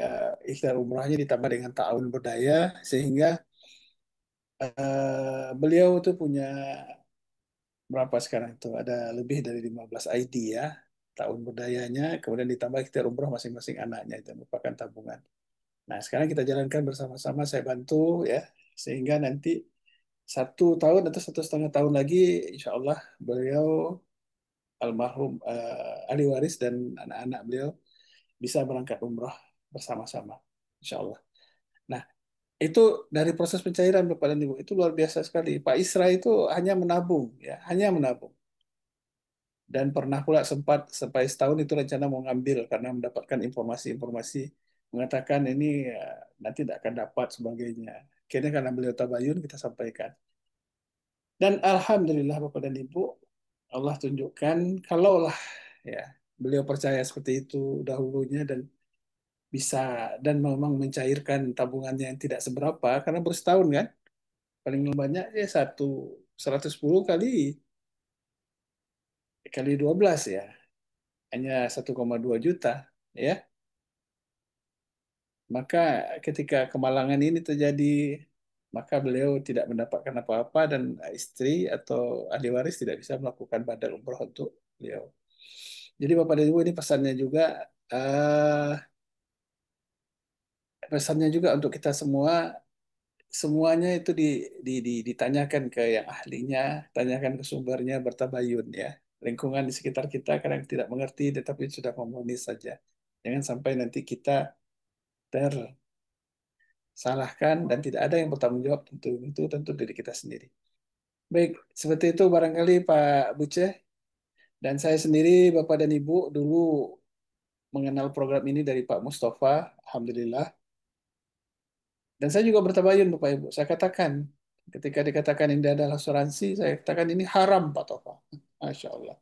ikhtiar umrahnya ditambah dengan ta'awun budaya sehingga beliau itu punya berapa sekarang itu ada lebih dari 15 ID ya tahun budayanya kemudian ditambah ikhtiar umrah masing-masing anaknya itu merupakan tabungan. Nah sekarang kita jalankan bersama-sama saya bantu ya sehingga nanti 1 tahun atau 1,5 tahun lagi insya Allah beliau almarhum ahli waris dan anak-anak beliau bisa berangkat umroh bersama-sama, insya Allah. Nah, itu dari proses pencairan Bapak dan Ibu itu luar biasa sekali. Pak Isra itu hanya menabung, ya, hanya menabung. Dan pernah pula sempat sampai setahun itu rencana mau ngambil karena mendapatkan informasi-informasi mengatakan ini nanti tidak akan dapat sebagainya. Akhirnya karena beliau tabayun kita sampaikan. Dan alhamdulillah Bapak dan Ibu, Allah tunjukkan kalaulah ya beliau percaya seperti itu dahulunya dan bisa dan memang mencairkan tabungannya yang tidak seberapa karena baru setahun kan paling banyak ya 110 kali 12 ya hanya 1,2 juta ya. Maka ketika kemalangan ini terjadi, maka beliau tidak mendapatkan apa-apa dan istri atau ahli waris tidak bisa melakukan badal umroh untuk beliau. Jadi Bapak dan Ibu ini pesannya juga untuk kita semua, semuanya itu ditanyakan ke yang ahlinya, tanyakan ke sumbernya, bertabayun ya. Lingkungan di sekitar kita kadang tidak mengerti, tetapi sudah memonis saja. Jangan sampai nanti kita tersalahkan dan tidak ada yang bertanggung jawab tentu diri kita sendiri. Baik, seperti itu barangkali Pak Buce dan saya sendiri Bapak dan Ibu dulu mengenal program ini dari Pak Mustafa, alhamdulillah. Dan saya juga bertabayun Bapak Ibu. Saya katakan ketika dikatakan ini adalah asuransi, saya katakan ini haram Pak Tofa. Masya Allah.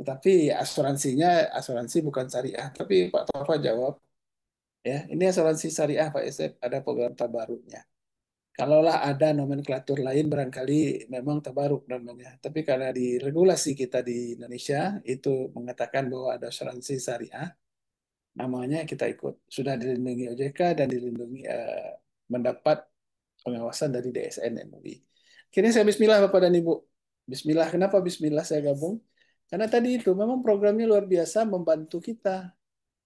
Tetapi asuransinya asuransi bukan syariah. Tapi Pak Tofa jawab, ya ini asuransi syariah Pak Yosef, ada program tabaruknya. Kalaulah ada nomenklatur lain barangkali memang tabaruk namanya. Tapi karena di regulasi kita di Indonesia itu mengatakan bahwa ada asuransi syariah, namanya kita ikut. Sudah dilindungi OJK dan dilindungi mendapat pengawasan dari DSN MUI. Kini saya bismillah Bapak dan Ibu. Bismillah, kenapa bismillah saya gabung? Karena tadi itu memang programnya luar biasa membantu kita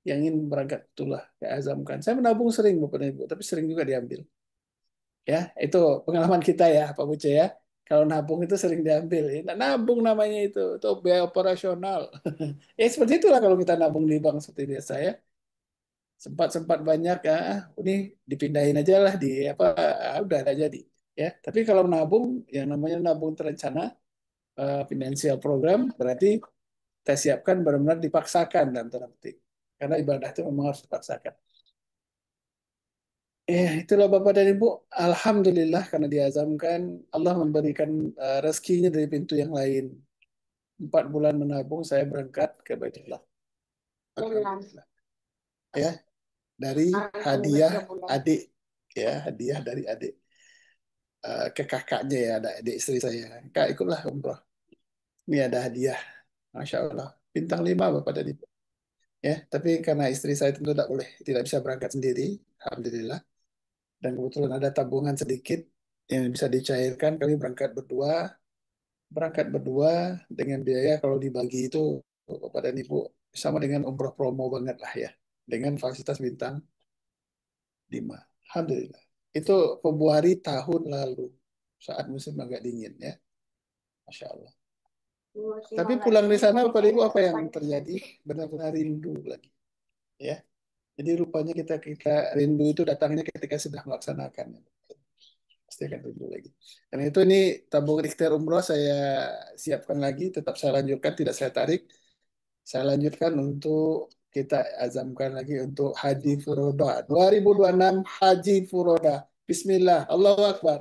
yang ingin berangkat itulah kayak azamkan. Saya menabung sering Bapak dan Ibu, tapi sering juga diambil. Ya, itu pengalaman kita ya Pak Buce ya. Kalau nabung itu sering diambil. Ya, nabung namanya itu biaya operasional. Ya seperti itulah kalau kita nabung di bank seperti biasa ya. Sempat banyak ya, ini dipindahin aja lah di apa, udah ada jadi ya. Tapi kalau nabung yang namanya nabung terencana financial program berarti kita siapkan benar-benar dipaksakan dalam tanda petik karena ibadah itu memang harus dipaksakan. Itulah Bapak dan Ibu, alhamdulillah karena diazamkan Allah memberikan rezekinya dari pintu yang lain. 4 bulan menabung saya berangkat ke Baitullah. Alhamdulillah. Ya, dari hadiah adik ya, hadiah dari adik ke kakaknya ya, ada adik istri saya. Kak ikutlah umroh. Ini ada hadiah, masya Allah. Bintang 5 Bapak dan Ibu. Ya, tapi karena istri saya tentu tidak bisa berangkat sendiri, alhamdulillah. Dan kebetulan ada tabungan sedikit yang bisa dicairkan, kami berangkat berdua dengan biaya kalau dibagi itu Bapak dan Ibu sama dengan umroh promo banget lah ya, dengan fasilitas bintang 5. Alhamdulillah. Itu Februari tahun lalu saat musim agak dingin ya, masya Allah. Tapi pulang di sana Bapak Ibu apa yang terjadi? Benar-benar rindu lagi ya. Jadi rupanya kita rindu itu datangnya ketika sudah melaksanakan. Pasti akan rindu lagi. Karena itu ini tabung Richter umroh saya siapkan lagi, tetap saya lanjutkan, tidak saya tarik. Saya lanjutkan untuk kita azamkan lagi untuk Haji Furoda 2026 Haji Furoda. Bismillah, Allahu Akbar.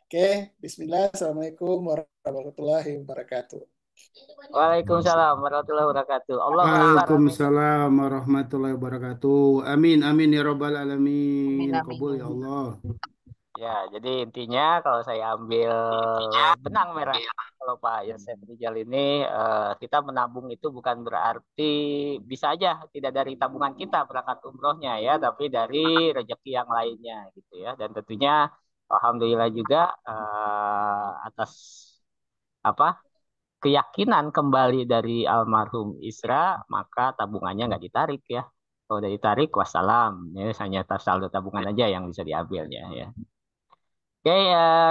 Oke, Bismillah. Assalamualaikum warahmatullahi wabarakatuh. Waalaikumsalam warahmatullahi wabarakatuh. Allahu Akbar. Waalaikumsalam warahmatullahi wabarakatuh. Amin, amin ya Rabbal Amin, Alamin. amin. Kabul ya Allah. Ya, jadi intinya kalau saya ambil benang merah kalau Pak Yosef Rizal ini kita menabung itu bukan berarti bisa aja tidak dari tabungan kita berangkat umrohnya ya, tapi dari rezeki yang lainnya gitu ya. Dan tentunya alhamdulillah juga atas apa keyakinan kembali dari almarhum Isra maka tabungannya nggak ditarik ya. Kalau udah ditarik wassalam ya, hanya saldo tabungan aja yang bisa diambilnya ya. Oke,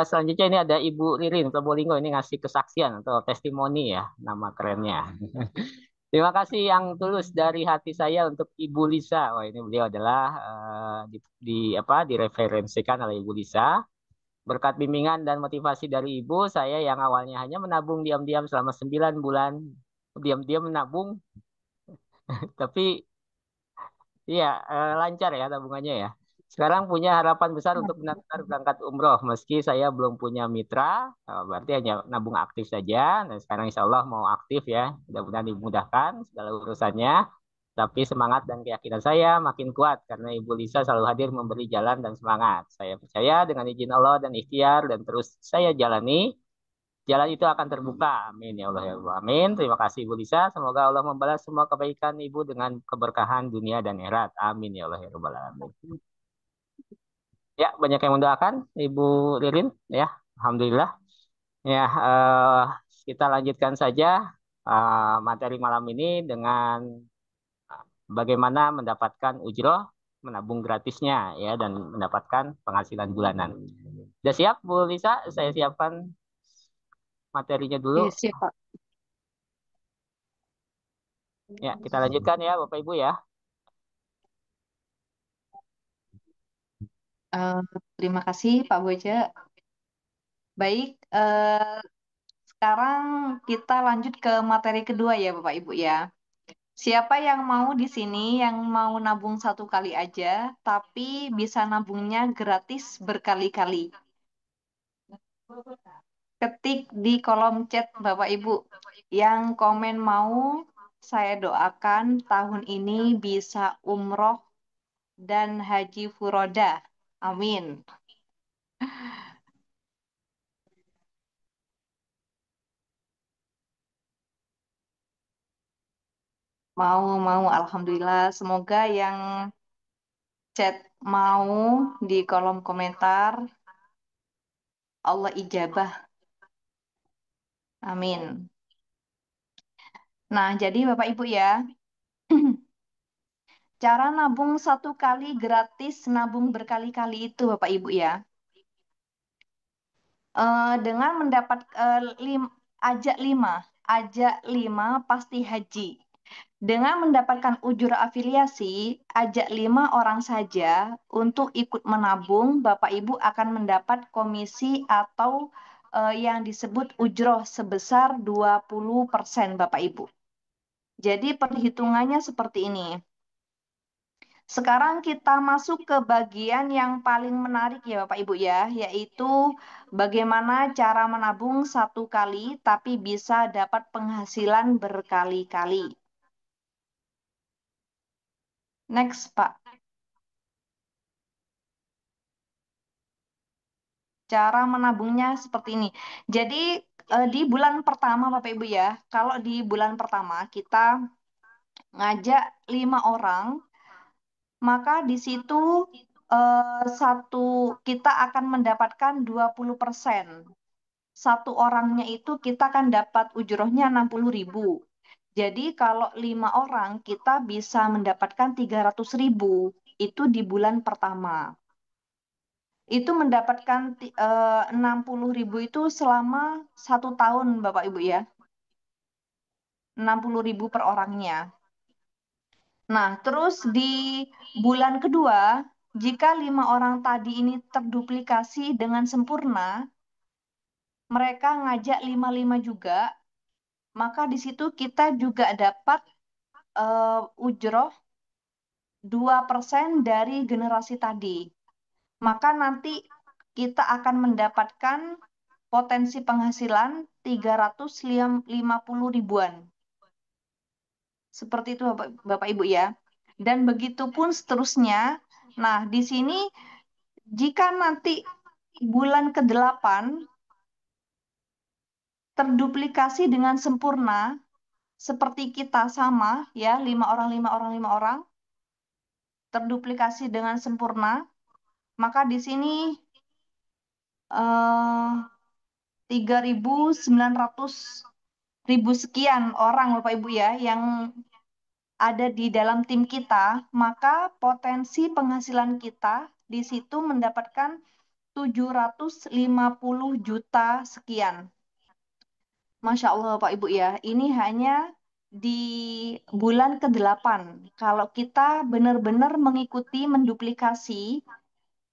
selanjutnya ini ada Ibu Ririn Probolinggo ini ngasih kesaksian atau testimoni ya, nama kerennya. Terima kasih yang tulus dari hati saya untuk Ibu Lisa. Wah, ini beliau adalah direferensikan oleh Ibu Lisa. Berkat bimbingan dan motivasi dari Ibu, saya yang awalnya hanya menabung diam-diam selama 9 bulan, diam-diam menabung, tapi iya, lancar ya tabungannya ya. Sekarang punya harapan besar untuk benar-benar berangkat umroh. Meski saya belum punya mitra, berarti hanya nabung aktif saja. Nah, sekarang insya Allah mau aktif ya. Mudah-mudahan dimudahkan segala urusannya. Tapi semangat dan keyakinan saya makin kuat karena Ibu Lisa selalu hadir memberi jalan dan semangat. Saya percaya dengan izin Allah dan ikhtiar dan terus saya jalani, jalan itu akan terbuka. Amin ya Allah ya Allah. Amin. Terima kasih Ibu Lisa. Semoga Allah membalas semua kebaikan Ibu dengan keberkahan dunia dan akhirat. Amin ya Allah ya Rabbal Alamin. Ya, banyak yang mendoakan Ibu Ririn. Ya, Alhamdulillah. Ya, kita lanjutkan saja materi malam ini dengan bagaimana mendapatkan ujroh menabung gratisnya ya dan mendapatkan penghasilan bulanan. Sudah siap Bu Lisa? Saya siapkan materinya dulu. Iya, siap, Pak. Ya, kita lanjutkan ya Bapak Ibu ya. Eh, Terima kasih Pak Boja. Baik, sekarang kita lanjut ke materi kedua ya Bapak Ibu ya. Siapa yang mau di sini yang mau nabung satu kali aja, tapi bisa nabungnya gratis berkali-kali? Ketik di kolom chat Bapak Ibu. Yang komen mau, saya doakan tahun ini bisa umroh dan haji furoda. Amin. Mau, Alhamdulillah. Semoga yang chat mau di kolom komentar, Allah ijabah. Amin. Nah, jadi Bapak Ibu ya, cara nabung satu kali gratis, nabung berkali-kali itu Bapak Ibu ya. Dengan mendapat ajak lima pasti haji. Dengan mendapatkan ujur afiliasi, ajak 5 orang saja untuk ikut menabung, Bapak Ibu akan mendapat komisi atau yang disebut ujroh sebesar 20% Bapak Ibu. Jadi perhitungannya seperti ini. Sekarang kita masuk ke bagian yang paling menarik ya Bapak Ibu ya, yaitu bagaimana cara menabung satu kali tapi bisa dapat penghasilan berkali-kali. Next, Pak. Cara menabungnya seperti ini. Jadi di bulan pertama Bapak Ibu ya, kalau di bulan pertama kita ngajak 5 orang, maka di situ satu kita akan mendapatkan 20%. Satu orangnya itu kita akan dapat ujrohnya 60.000. Jadi kalau 5 orang kita bisa mendapatkan 300.000 itu di bulan pertama. Itu mendapatkan 60.000 itu selama 1 tahun Bapak Ibu ya. 60.000 per orangnya. Nah, terus di bulan kedua, jika 5 orang tadi ini terduplikasi dengan sempurna, mereka ngajak 5-5 juga, maka di situ kita juga dapat ujroh 2% dari generasi tadi. Maka nanti kita akan mendapatkan potensi penghasilan 350 ribuan. Seperti itu Bapak Ibu ya. Dan begitu pun seterusnya. Nah, di sini jika nanti bulan ke-8 terduplikasi dengan sempurna seperti kita sama ya, 5 orang, 5 orang, 5 orang terduplikasi dengan sempurna, maka di sini 3.900.000 sekian orang Bapak Ibu ya yang ada di dalam tim kita, maka potensi penghasilan kita di situ mendapatkan 750 juta sekian. Masya Allah Bapak Ibu ya, ini hanya di bulan ke-8. Kalau kita benar-benar mengikuti menduplikasi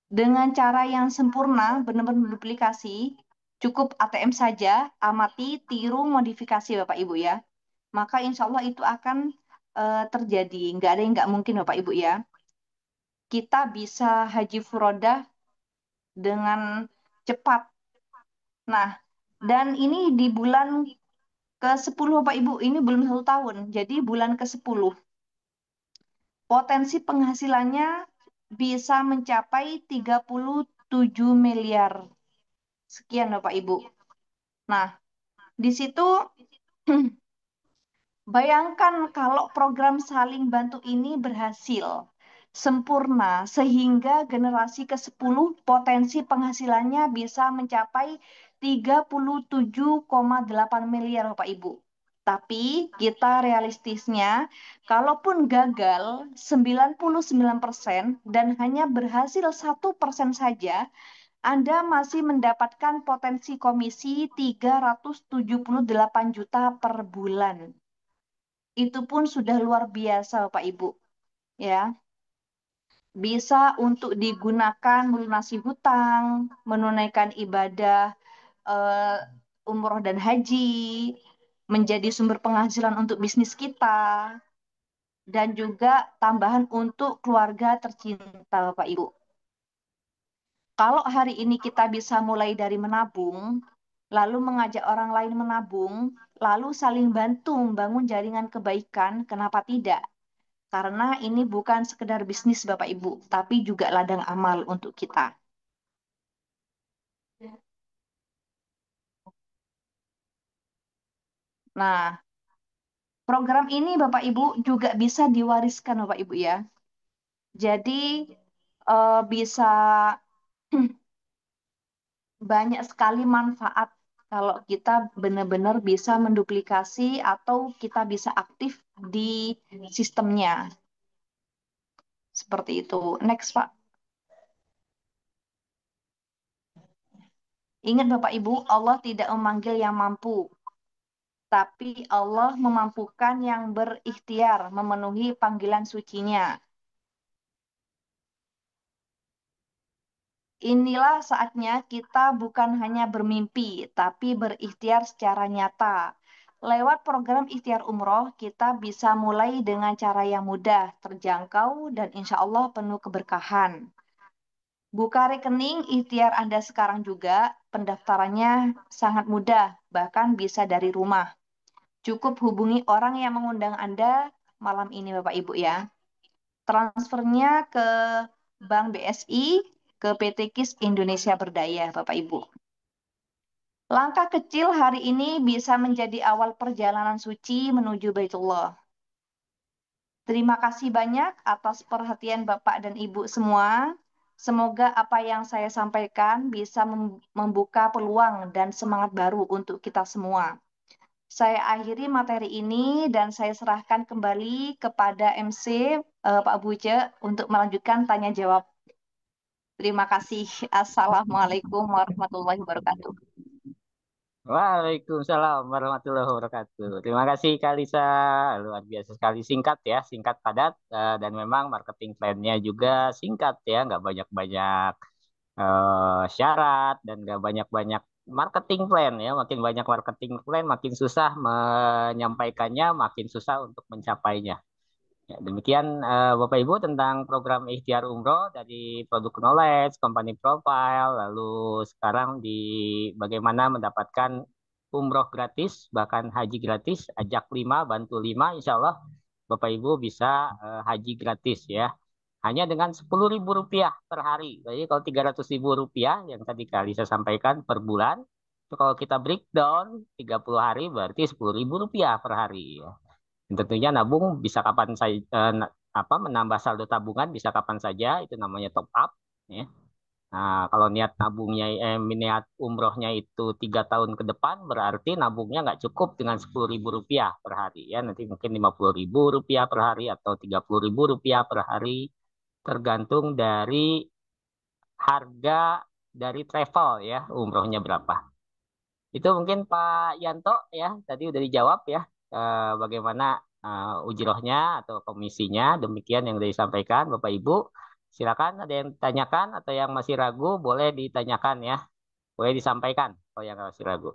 dengan cara yang sempurna, benar-benar menduplikasi, cukup ATM saja, amati, tiru, modifikasi Bapak Ibu ya. Maka insya Allah itu akan terjadi. Nggak ada yang nggak mungkin Bapak Ibu ya. Kita bisa haji furodah dengan cepat. Nah, dan ini di bulan ke-10 Bapak Ibu, ini belum 1 tahun. Jadi bulan ke-10. Potensi penghasilannya bisa mencapai 37 miliar. Sekian Bapak Ibu. Nah, di situ bayangkan kalau program saling bantu ini berhasil sempurna sehingga generasi ke-10 potensi penghasilannya bisa mencapai 37,8 miliar Bapak Ibu. Tapi kita realistisnya, kalaupun gagal 99% dan hanya berhasil 1% saja, Anda masih mendapatkan potensi komisi 378 juta per bulan. Itu pun sudah luar biasa, Bapak Ibu. Ya, bisa untuk digunakan melunasi hutang, menunaikan ibadah umroh dan haji, menjadi sumber penghasilan untuk bisnis kita, dan juga tambahan untuk keluarga tercinta, Bapak Ibu. Kalau hari ini kita bisa mulai dari menabung, lalu mengajak orang lain menabung, lalu saling bantu membangun jaringan kebaikan, kenapa tidak? Karena ini bukan sekedar bisnis Bapak Ibu, tapi juga ladang amal untuk kita. Nah, program ini Bapak Ibu juga bisa diwariskan Bapak Ibu ya. Jadi bisa banyak sekali manfaat kalau kita benar-benar bisa menduplikasi atau kita bisa aktif di sistemnya. Seperti itu. Next, Pak. Ingat Bapak Ibu, Allah tidak memanggil yang mampu, tapi Allah memampukan yang berikhtiar memenuhi panggilan sucinya. Inilah saatnya kita bukan hanya bermimpi, tapi berikhtiar secara nyata. Lewat program ikhtiar umroh, kita bisa mulai dengan cara yang mudah, terjangkau, dan insya Allah penuh keberkahan. Buka rekening ikhtiar Anda sekarang juga, pendaftarannya sangat mudah, bahkan bisa dari rumah. Cukup hubungi orang yang mengundang Anda malam ini Bapak Ibu ya. Transfernya ke Bank BSI, ke PT KIS Indonesia Berdaya Bapak Ibu. Langkah kecil hari ini bisa menjadi awal perjalanan suci menuju Baitullah. Terima kasih banyak atas perhatian Bapak dan Ibu semua. Semoga apa yang saya sampaikan bisa membuka peluang dan semangat baru untuk kita semua. Saya akhiri materi ini dan saya serahkan kembali kepada MC Pak Buce untuk melanjutkan tanya jawab. Terima kasih. Assalamualaikum warahmatullahi wabarakatuh. Waalaikumsalam warahmatullahi wabarakatuh. Terima kasih Kak Lisa, luar biasa sekali, singkat ya, singkat padat, dan memang marketing plan-nya juga singkat ya, nggak banyak-banyak syarat dan nggak banyak-banyak marketing plan ya. Makin banyak marketing plan, makin susah menyampaikannya, makin susah untuk mencapainya. Ya, demikian Bapak Ibu tentang program ikhtiar umroh dari produk knowledge, company profile, lalu sekarang di bagaimana mendapatkan umroh gratis, bahkan haji gratis, ajak 5, bantu 5, insya Allah Bapak Ibu bisa haji gratis ya. Hanya dengan Rp10.000 per hari. Jadi kalau Rp300.000 yang tadi Kak Lisa sampaikan per bulan, itu kalau kita breakdown 30 hari berarti Rp10.000 per hari ya. Dan tentunya nabung bisa kapan saja, menambah saldo tabungan bisa kapan saja, itu namanya top up ya. Nah, kalau niat nabungnya niat umrohnya itu 3 tahun ke depan, berarti nabungnya nggak cukup dengan Rp10.000 per hari ya. Nanti mungkin Rp50.000 per hari atau Rp30.000 per hari, tergantung dari harga dari travel ya, umrohnya berapa. Itu mungkin Pak Yanto ya, tadi udah dijawab ya. bagaimana ujrohnya atau komisinya. Demikian yang disampaikan Bapak Ibu. Silakan ada yang ditanyakan atau yang masih ragu boleh ditanyakan ya. Boleh disampaikan kalau yang masih ragu.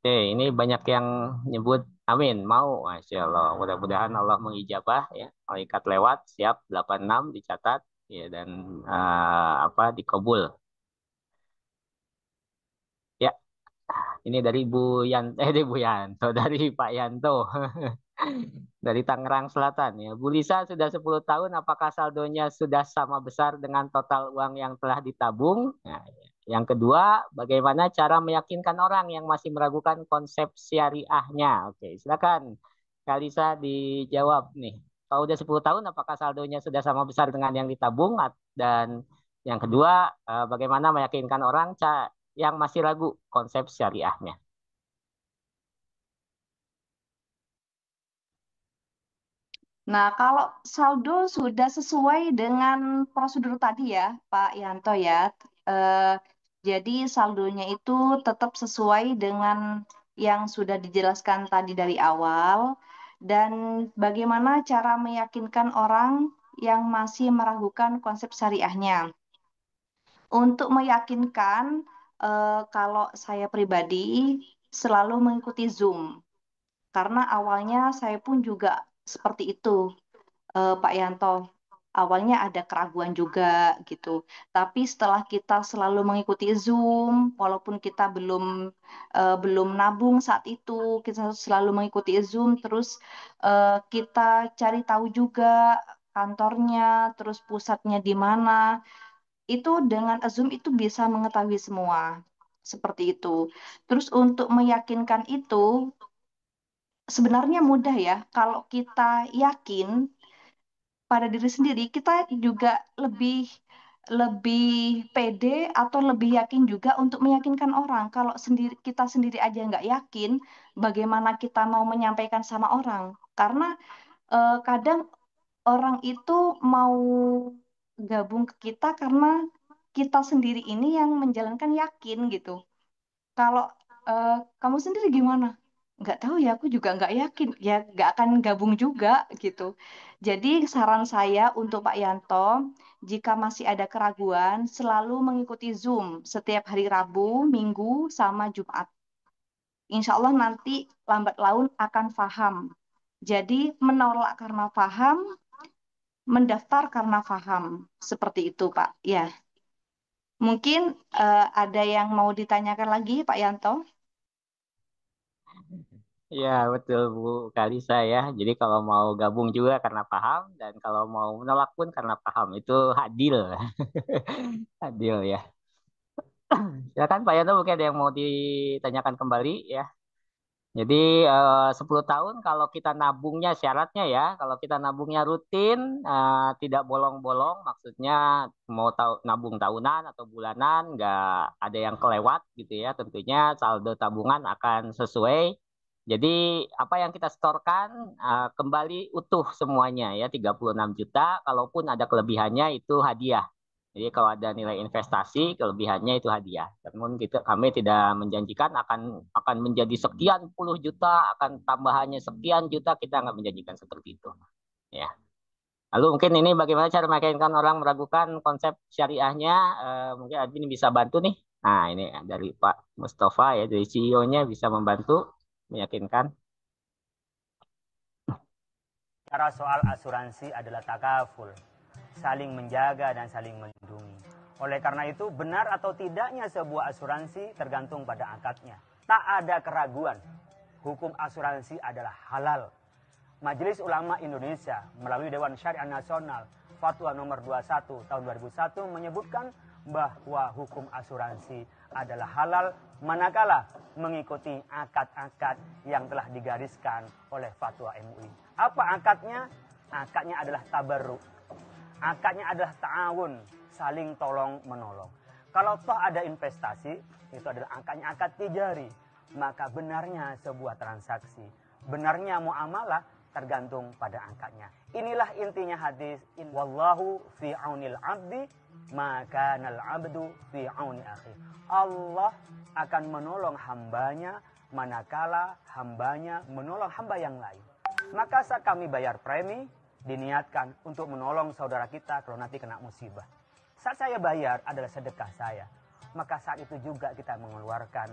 Oke, ini banyak yang nyebut amin, mau. Masya Allah. Mudah-mudahan Allah mengijabah ya. Malaikat lewat, siap 86 dicatat ya dan dikabul. Ya, ini dari dari Bu Yanto, dari Pak Yanto. Dari Tangerang Selatan ya. Bu Lisa sudah 10 tahun, apakah saldonya sudah sama besar dengan total uang yang telah ditabung? Nah, yang kedua, bagaimana cara meyakinkan orang yang masih meragukan konsep syariahnya? Oke, silakan Kak Lisa dijawab nih. Kalau udah 10 tahun, apakah saldonya sudah sama besar dengan yang ditabung? Dan yang kedua, bagaimana meyakinkan orang yang masih ragu konsep syariahnya? Nah, kalau saldo sudah sesuai dengan prosedur tadi ya, Pak Yanto ya. Eh, jadi saldonya itu tetap sesuai dengan yang sudah dijelaskan tadi dari awal. Dan bagaimana cara meyakinkan orang yang masih meragukan konsep syariahnya. Untuk meyakinkan, kalau saya pribadi selalu mengikuti Zoom. Karena awalnya saya pun juga seperti itu, Pak Yanto. Awalnya ada keraguan juga gitu. Tapi setelah kita selalu mengikuti Zoom, walaupun kita belum nabung saat itu, kita selalu mengikuti Zoom, terus kita cari tahu juga kantornya, terus pusatnya di mana. Itu dengan Zoom itu bisa mengetahui semua. Seperti itu. Terus untuk meyakinkan itu sebenarnya mudah ya. Kalau kita yakin pada diri sendiri, kita juga lebih lebih pede atau lebih yakin juga untuk meyakinkan orang. Kalau kita sendiri aja nggak yakin, bagaimana kita mau menyampaikan sama orang? Karena kadang orang itu mau gabung ke kita karena kita sendiri ini yang menjalankan yakin gitu. Kalau eh, kamu sendiri gimana? Nggak tahu ya, aku juga nggak yakin. Ya, nggak akan gabung juga gitu. Jadi saran saya untuk Pak Yanto, jika masih ada keraguan, selalu mengikuti Zoom setiap hari Rabu, Minggu, sama Jumat. Insya Allah nanti lambat laun akan paham. Jadi menolak karena paham, mendaftar karena paham. Seperti itu, Pak. Ya, mungkin ada yang mau ditanyakan lagi, Pak Yanto? Ya, betul Bu Kalisa ya. Jadi kalau mau gabung juga karena paham dan kalau mau menolak pun karena paham. Itu adil. Adil ya. Silakan Pak Yanto mungkin ada yang mau ditanyakan kembali ya. Jadi 10 tahun kalau kita nabungnya syaratnya ya, kalau kita nabungnya rutin, tidak bolong-bolong, maksudnya mau nabung tahunan atau bulanan, nggak ada yang kelewat gitu ya, tentunya saldo tabungan akan sesuai. Jadi apa yang kita setorkan kembali utuh semuanya ya, 36 juta, kalaupun ada kelebihannya itu hadiah. Jadi kalau ada nilai investasi, kelebihannya itu hadiah. Namun kami tidak menjanjikan akan menjadi sekian puluh juta, akan tambahannya sekian juta, kita nggak menjanjikan seperti itu. Ya. Lalu mungkin ini bagaimana cara meyakinkan orang meragukan konsep syariahnya? Mungkin admin bisa bantu nih. Nah ini dari Pak Mustafa ya, dari CEO-nya bisa membantu meyakinkan. Cara soal asuransi adalah takaful, saling menjaga dan saling melindungi. Oleh karena itu, benar atau tidaknya sebuah asuransi tergantung pada akadnya. Tak ada keraguan, hukum asuransi adalah halal. Majelis Ulama Indonesia melalui Dewan Syariah Nasional Fatwa nomor 21 tahun 2001 menyebutkan bahwa hukum asuransi adalah halal manakala mengikuti akad-akad yang telah digariskan oleh Fatwa MUI. Apa akadnya? Akadnya adalah tabarruk. Akadnya adalah ta'awun, saling tolong menolong. Kalau toh ada investasi, itu adalah akadnya akad tijari. Maka benarnya sebuah transaksi, benarnya muamalah tergantung pada akadnya. Inilah intinya hadis, wallahu fi aunil abdi maka nal abdu fi auni akhi. Allah akan menolong hambanya manakala hambanya menolong hamba yang lain. Maka saat kami bayar premi, diniatkan untuk menolong saudara kita kalau nanti kena musibah. Saat saya bayar adalah sedekah saya. Maka saat itu juga kita mengeluarkan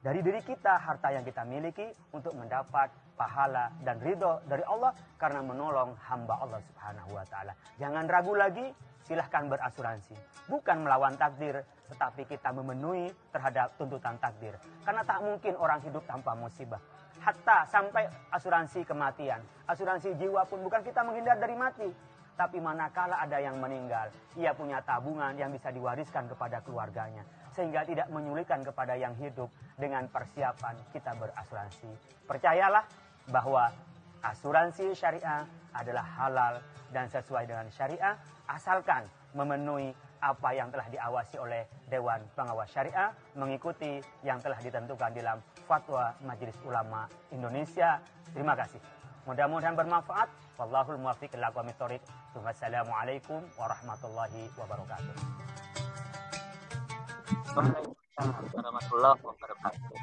dari diri kita harta yang kita miliki untuk mendapat pahala dan ridho dari Allah karena menolong hamba Allah Subhanahu wa taala. Jangan ragu lagi, silahkan berasuransi. Bukan melawan takdir, tetapi kita memenuhi terhadap tuntutan takdir. Karena tak mungkin orang hidup tanpa musibah. Hatta sampai asuransi kematian, asuransi jiwa pun bukan kita menghindar dari mati. Tapi manakala ada yang meninggal, ia punya tabungan yang bisa diwariskan kepada keluarganya. Sehingga tidak menyulitkan kepada yang hidup dengan persiapan kita berasuransi. Percayalah bahwa asuransi syariah adalah halal dan sesuai dengan syariah, asalkan memenuhi apa yang telah diawasi oleh Dewan Pengawas Syariah, mengikuti yang telah ditentukan dalam Fatwa Majelis Ulama Indonesia. Terima kasih. Mudah-mudahan bermanfaat. Wallahul muwaffiq ila aqwamit thoriq. Wassalamualaikum warahmatullahi wabarakatuh. Waalaikumsalam warahmatullahi wabarakatuh.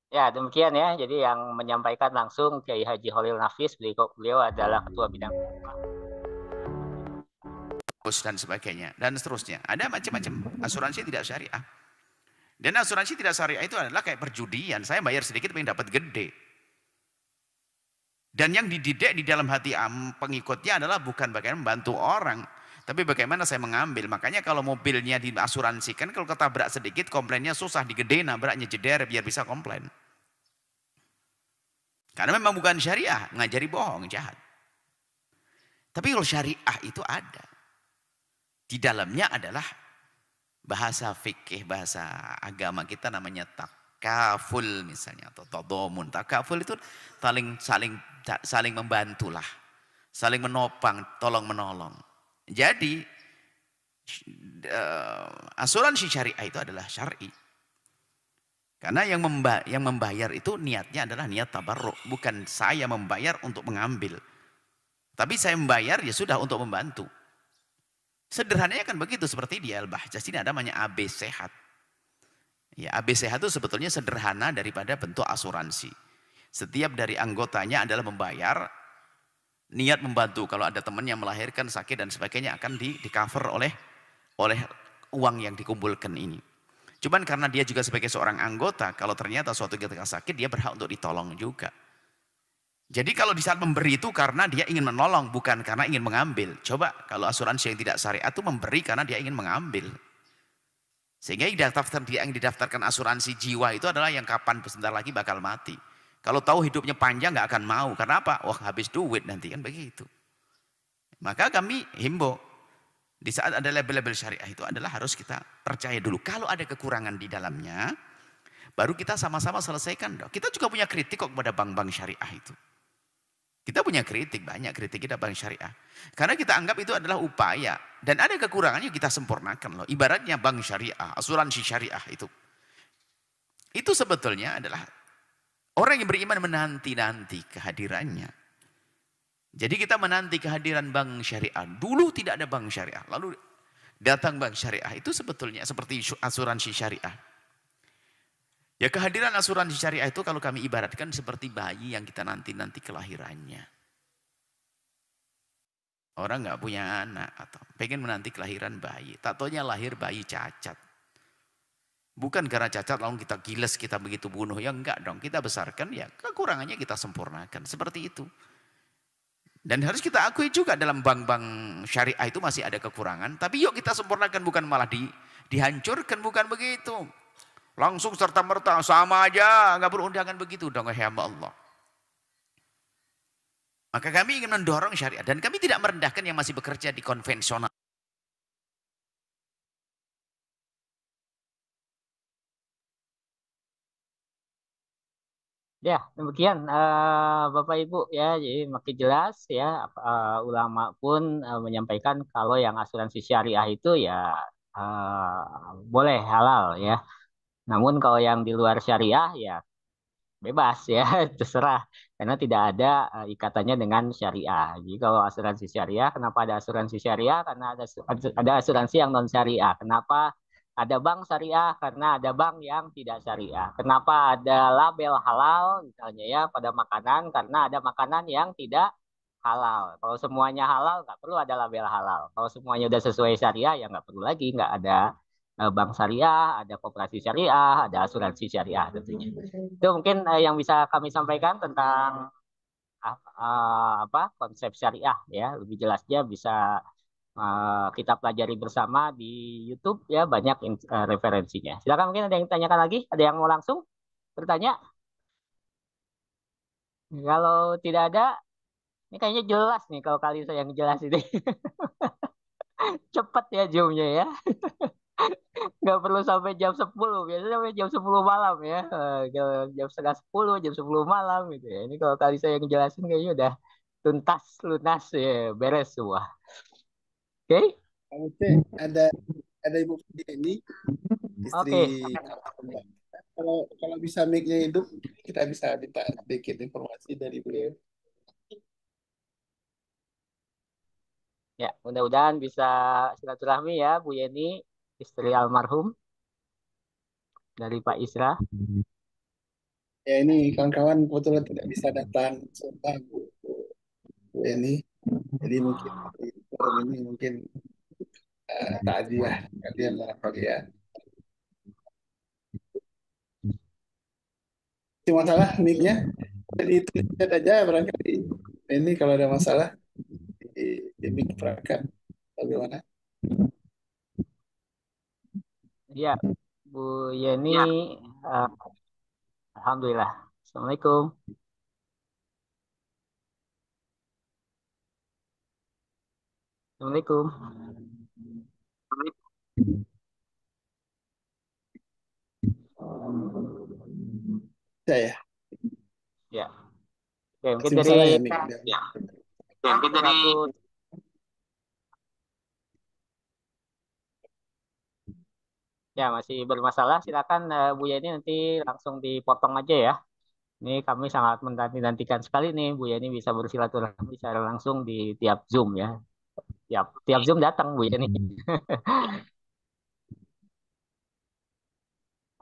Ya, demikian ya. Jadi yang menyampaikan langsung Kiai Haji Holil Nafis, beliau adalah Ketua Bidang dan sebagainya dan seterusnya. Ada macam-macam asuransi tidak syariah. Dan asuransi tidak syariah itu adalah kayak perjudian. Saya bayar sedikit pengen dapat gede. Dan yang dididik di dalam hati pengikutnya adalah bukan bagaimana membantu orang, tapi bagaimana saya mengambil. Makanya kalau mobilnya diasuransikan, kalau ketabrak sedikit komplainnya susah, digede nabraknya jeder biar bisa komplain. Karena memang bukan syariah, ngajari bohong, jahat. Tapi kalau syariah itu ada. Di dalamnya adalah bahasa fikih, bahasa agama kita namanya takaful misalnya, atau tadhamun. Takaful itu saling membantulah, saling menopang, tolong menolong. Jadi asuransi syariah itu adalah syar'i. Karena yang membayar itu niatnya adalah niat tabarruk, bukan saya membayar untuk mengambil. Tapi saya membayar ya sudah untuk membantu. Sederhananya kan begitu, seperti di Al-Bahjah ini ada namanya AB Sehat. Ya, AB Sehat itu sebetulnya sederhana daripada bentuk asuransi. Setiap dari anggotanya adalah membayar, niat membantu. Kalau ada teman yang melahirkan, sakit dan sebagainya akan di-cover oleh uang yang dikumpulkan ini. Cuman karena dia juga sebagai seorang anggota, kalau ternyata suatu ketika sakit dia berhak untuk ditolong juga. Jadi kalau di saat memberi itu karena dia ingin menolong, bukan karena ingin mengambil. Coba kalau asuransi yang tidak syariat itu memberi karena dia ingin mengambil. Sehingga yang didaftarkan asuransi jiwa itu adalah yang kapan sebentar lagi bakal mati. Kalau tahu hidupnya panjang nggak akan mau. Karena apa? Wah habis duit nanti kan begitu. Maka kami himbau, di saat ada label-label syariah itu adalah harus kita percaya dulu. Kalau ada kekurangan di dalamnya, baru kita sama-sama selesaikan. Kita juga punya kritik kok kepada bank-bank syariah itu. Kita punya kritik, banyak kritik kita bank syariah. Karena kita anggap itu adalah upaya. Dan ada kekurangannya kita sempurnakan loh. Ibaratnya bank syariah, asuransi syariah itu. Itu sebetulnya adalah orang yang beriman menanti-nanti kehadirannya. Jadi kita menanti kehadiran bank syariah. Dulu tidak ada bank syariah. Lalu datang bank syariah. Itu sebetulnya seperti asuransi syariah. Ya kehadiran asuransi syariah itu kalau kami ibaratkan seperti bayi yang kita nanti-nanti kelahirannya. Orang nggak punya anak atau pengen menanti kelahiran bayi. Tak taunya lahir bayi cacat. Bukan karena cacat lalu kita giles, kita begitu bunuh. Ya enggak dong, kita besarkan ya kekurangannya kita sempurnakan. Seperti itu. Dan harus kita akui juga dalam bank-bank syariah itu masih ada kekurangan. Tapi yuk kita sempurnakan, bukan malah dihancurkan, bukan begitu. Langsung serta-merta sama aja, nggak perlu undangan begitu dong, hamba Allah. Maka kami ingin mendorong syariat dan kami tidak merendahkan yang masih bekerja di konvensional. Ya, demikian Bapak Ibu ya, jadi makin jelas ya, ulama pun menyampaikan kalau yang asuransi syariah itu ya boleh halal ya. Namun kalau yang di luar syariah ya bebas ya, terserah karena tidak ada ikatannya dengan syariah. Jadi kalau asuransi syariah, kenapa ada asuransi syariah? Karena ada asuransi yang non syariah. Kenapa ada bank syariah? Karena ada bank yang tidak syariah. Kenapa ada label halal misalnya ya pada makanan? Karena ada makanan yang tidak halal. Kalau semuanya halal nggak perlu ada label halal. Kalau semuanya udah sesuai syariah ya nggak perlu lagi, nggak ada bank syariah, ada koperasi syariah, ada asuransi syariah tentunya. Itu mungkin yang bisa kami sampaikan tentang apa konsep syariah ya. Lebih jelasnya bisa kita pelajari bersama di YouTube ya, banyak referensinya. Silakan, mungkin ada yang tanyakan lagi, ada yang mau langsung bertanya? Kalau tidak ada, ini kayaknya jelas nih kalau kali saya yang jelas ini. Cepat ya zoomnya ya. Nggak perlu sampai jam 10, biasanya sampai jam 10 malam ya. Jam setengah 10, jam 10 malam gitu ya. Ini kalau kali saya yang jelasin kayaknya udah tuntas, lunas ya, beres semua. Oke? Oke, ada Ibu ini istri Oke. Abang. Kalau bisa mic-nya hidup, kita bisa minta sedikit informasi dari beliau. Ya, mudah-mudahan bisa silaturahmi ya Bu Yeni, istri almarhum dari Pak Isra. Ya ini kawan-kawan kebetulan tidak bisa datang serta Bu Yeni. Jadi mungkin di forum ini mungkin takziah kalian barangkali ya. Itu masalah mic-nya. Jadi itu lihat aja barangkali. Ini kalau ada masalah di mic perangkat bagaimana? Ya, Bu Yeni, alhamdulillah. Assalamualaikum. Assalamualaikum. Saya. Ya. Oke, mungkin Masih dari masalah ya mic. ya. Oke, mungkin dari ya masih bermasalah, silakan Bu Yeni nanti langsung dipotong aja ya. Ini kami sangat menanti-nantikan sekali nih Bu Yeni bisa bersilaturahmi secara langsung di tiap Zoom ya. Tiap Zoom datang Bu Yeni.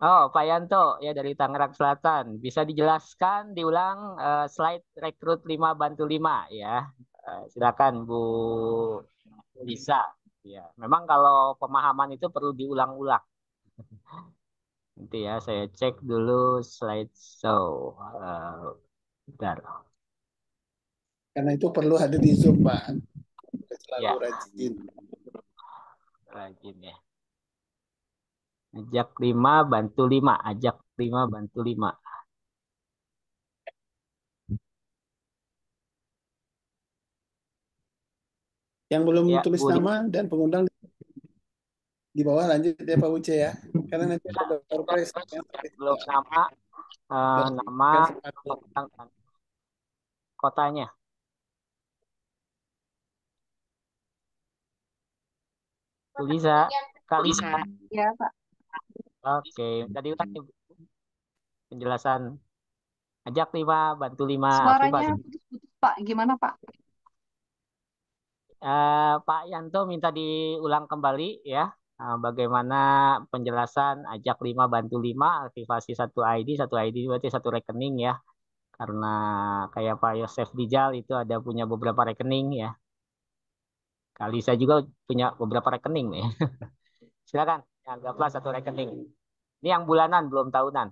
Oh, Pak Yanto ya dari Tangerang Selatan. Bisa dijelaskan diulang slide rekrut 5 bantu 5 ya. Silakan Bu Lisa. Ya, memang kalau pemahaman itu perlu diulang-ulang. Nanti ya saya cek dulu slideshow. Bentar. Karena itu perlu hadir di Zoom, Pak. Selalu Ya, rajin. rajin ya. Ajak 5 bantu 5. Ajak 5 bantu 5. Yang belum Ya, tulis Bu nama dan pengundang di bawah lanjut ya Pak Uce ya. Karena nanti ada surprise. belum nama, nama kotanya. Bu Lisa, Kak Lisa. Ya, Pak. Oke, tadi ulangi penjelasan. Ajak 5 bantu 5. Suaranya putus-putus, Pak. Gimana, Pak? Pak Yanto minta diulang kembali ya. Bagaimana penjelasan ajak 5 bantu 5, aktivasi satu ID berarti satu rekening ya. Karena kayak Pak Yosef Dijal itu ada punya beberapa rekening ya. Kali saya juga punya beberapa rekening nih. Silakan, anggaplah satu rekening. Ini yang bulanan, belum tahunan.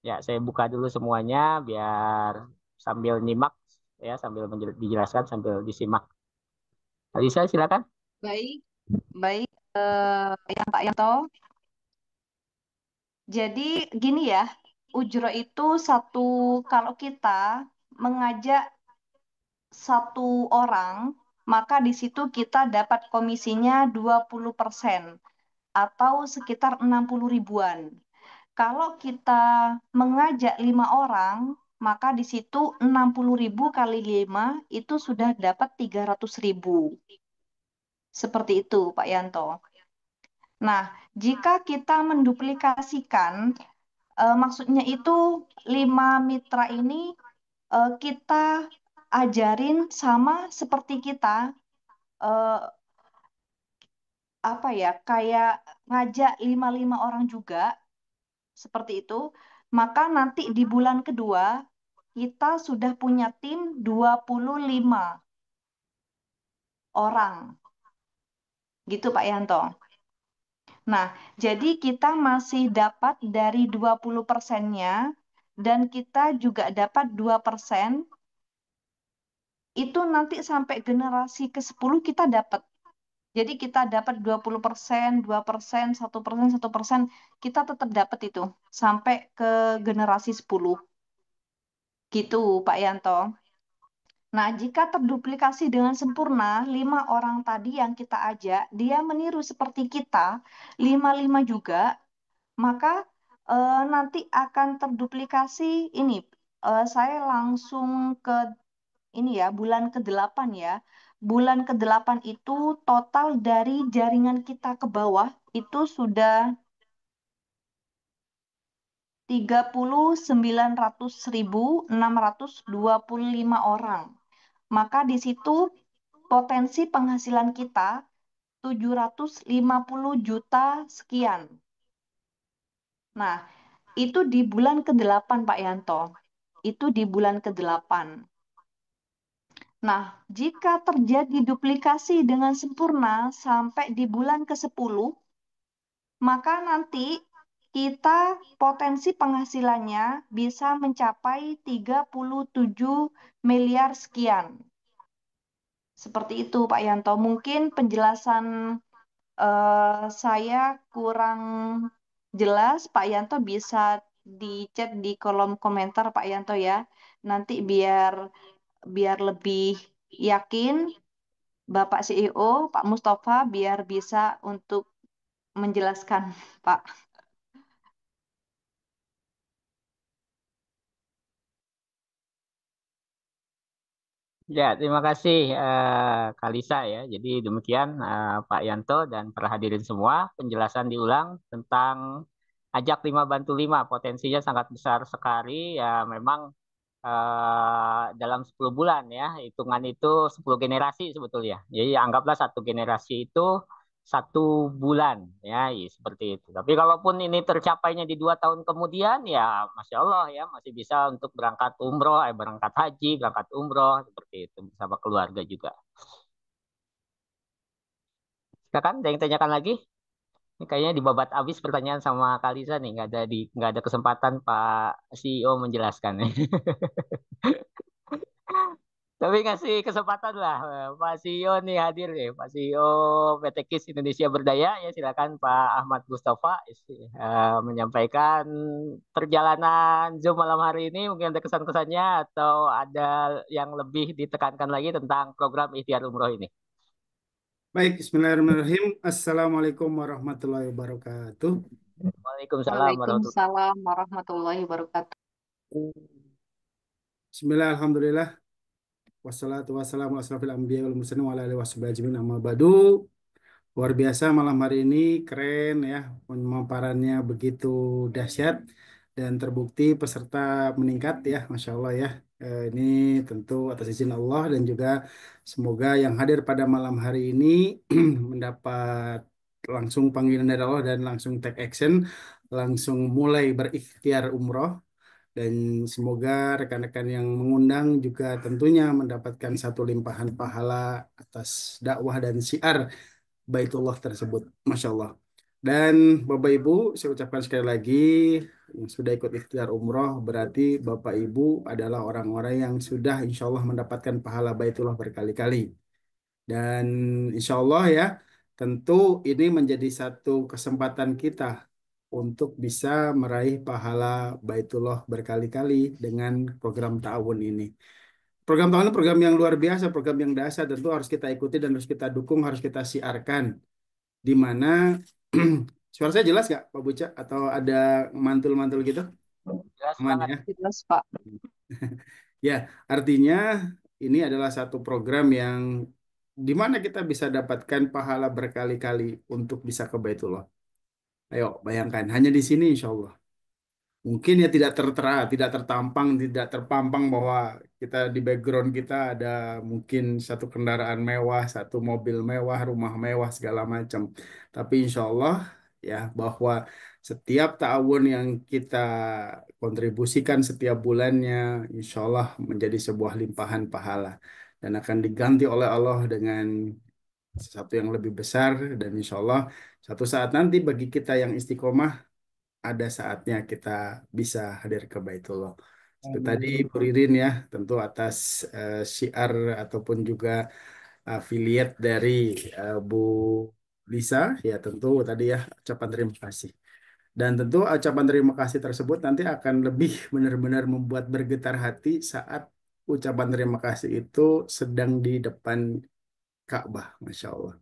Ya, saya buka dulu semuanya biar sambil nyimak ya, sambil dijelaskan sambil disimak. Alisa, silakan. Baik, baik. Yang Pak Yanto. Jadi gini ya, ujro itu kalau kita mengajak satu orang, maka di situ kita dapat komisinya 20% atau sekitar 60 ribuan. Kalau kita mengajak 5 orang, maka di situ 60 ribu kali 5 itu sudah dapat 300 ribu. Seperti itu, Pak Yanto. Nah, jika kita menduplikasikan Maksudnya itu 5 mitra ini kita ajarin sama seperti kita eh, apa ya, kayak ngajak 5 orang juga seperti itu. Maka nanti di bulan kedua kita sudah punya tim 25 orang. Gitu Pak Yanto. Nah, jadi kita masih dapat dari 20%-nya dan kita juga dapat 2%. Itu nanti sampai generasi ke-10 kita dapat. Jadi kita dapat 20%, 2%, 1%, 1%, kita tetap dapat itu sampai ke generasi 10. Gitu, Pak Yanto. Nah, jika terduplikasi dengan sempurna, 5 orang tadi yang kita ajak, dia meniru seperti kita, 5-5 juga, maka nanti akan terduplikasi ini. Saya langsung ke ini ya, bulan ke-8 ya. Bulan ke-8 itu total dari jaringan kita ke bawah itu sudah 39.625 orang. Maka di situ potensi penghasilan kita 750 juta sekian. Nah, itu di bulan ke-8 Pak Yanto. Itu di bulan ke-8. Nah, jika terjadi duplikasi dengan sempurna sampai di bulan ke-10, maka nanti kita potensi penghasilannya bisa mencapai 37 miliar sekian. Seperti itu, Pak Yanto. Mungkin penjelasan saya kurang jelas. Pak Yanto bisa di chat di kolom komentar, Pak Yanto ya. Nanti biar lebih yakin Bapak CEO, Pak Mustafa, biar bisa untuk menjelaskan, Pak. Ya, terima kasih Kalisa ya. Jadi demikian Pak Yanto dan para hadirin semua penjelasan diulang tentang ajak 5 bantu 5. Potensinya sangat besar sekali ya, memang dalam 10 bulan ya. Hitungan itu 10 generasi sebetulnya. Jadi anggaplah satu generasi itu 1 bulan ya, seperti itu. Tapi kalaupun ini tercapainya di 2 tahun kemudian ya, masya Allah ya, masih bisa untuk berangkat umroh, berangkat haji, berangkat umroh seperti itu bersama keluarga juga. Silakan, ada yang tanyakan lagi? Ini kayaknya dibabat habis pertanyaan sama Kalisa nih, nggak ada kesempatan Pak CEO menjelaskan. Tapi ngasih kesempatan lah Pak CEO nih hadir nih, Pak CEO PT KIS Indonesia Berdaya ya, silakan Pak Ahmad Mustafa menyampaikan perjalanan Zoom malam hari ini, mungkin ada kesan-kesannya atau ada yang lebih ditekankan lagi tentang program Ikhtiar Umroh ini. Baik, Bismillahirrahmanirrahim. Assalamualaikum warahmatullahi wabarakatuh. Waalaikumsalam warahmatullahi Waalaikumsalam warahmatullahi wabarakatuh. Bismillah, alhamdulillah. Wassalatu wassalamu ala asrofil anbiya wal mursalin wa ala alihi washabihi ajmain, amma ba'du. Luar biasa malam hari ini, keren ya, pemaparannya begitu dahsyat dan terbukti peserta meningkat ya, Masya Allah ya. Ini tentu atas izin Allah dan juga semoga yang hadir pada malam hari ini mendapat langsung panggilan dari Allah dan langsung take action, langsung mulai berikhtiar umroh. Dan semoga rekan-rekan yang mengundang juga tentunya mendapatkan satu limpahan pahala atas dakwah dan syiar Baitullah tersebut. Masya Allah. Dan Bapak Ibu, saya ucapkan sekali lagi, yang sudah ikut ikhtiar umroh, berarti Bapak Ibu adalah orang-orang yang sudah insya Allah mendapatkan pahala Baitullah berkali-kali. Dan insya Allah ya, tentu ini menjadi satu kesempatan kita untuk bisa meraih pahala Baitullah berkali-kali dengan program ta'awun ini. Program ta'awun ini program yang luar biasa, program yang dahsyat, tentu harus kita ikuti dan harus kita dukung, harus kita siarkan. Di mana suara saya jelas nggak Pak Buca? Atau ada mantul-mantul gitu? Jelas Aman banget. ya? Jelas, Pak. Ya, artinya ini adalah satu program yang di mana kita bisa dapatkan pahala berkali-kali untuk bisa ke Baitullah. Ayo bayangkan, hanya di sini insya Allah. Mungkin ya tidak tertera, tidak tertampang, tidak terpampang bahwa kita di background kita ada mungkin satu kendaraan mewah, satu mobil mewah, rumah mewah segala macam. Tapi insya Allah ya bahwa setiap tahun yang kita kontribusikan setiap bulannya, insya Allah menjadi sebuah limpahan pahala dan akan diganti oleh Allah dengan sesuatu yang lebih besar dan insya Allah satu saat nanti bagi kita yang istiqomah ada saatnya kita bisa hadir ke Baitullah. Seperti tadi Amin. Bu Ririn ya, tentu atas syiar ataupun juga affiliate dari Bu Lisa, ya tentu tadi ya ucapan terima kasih. Dan tentu ucapan terima kasih tersebut nanti akan lebih benar-benar membuat bergetar hati saat ucapan terima kasih itu sedang di depan Ka'bah, Masya Allah.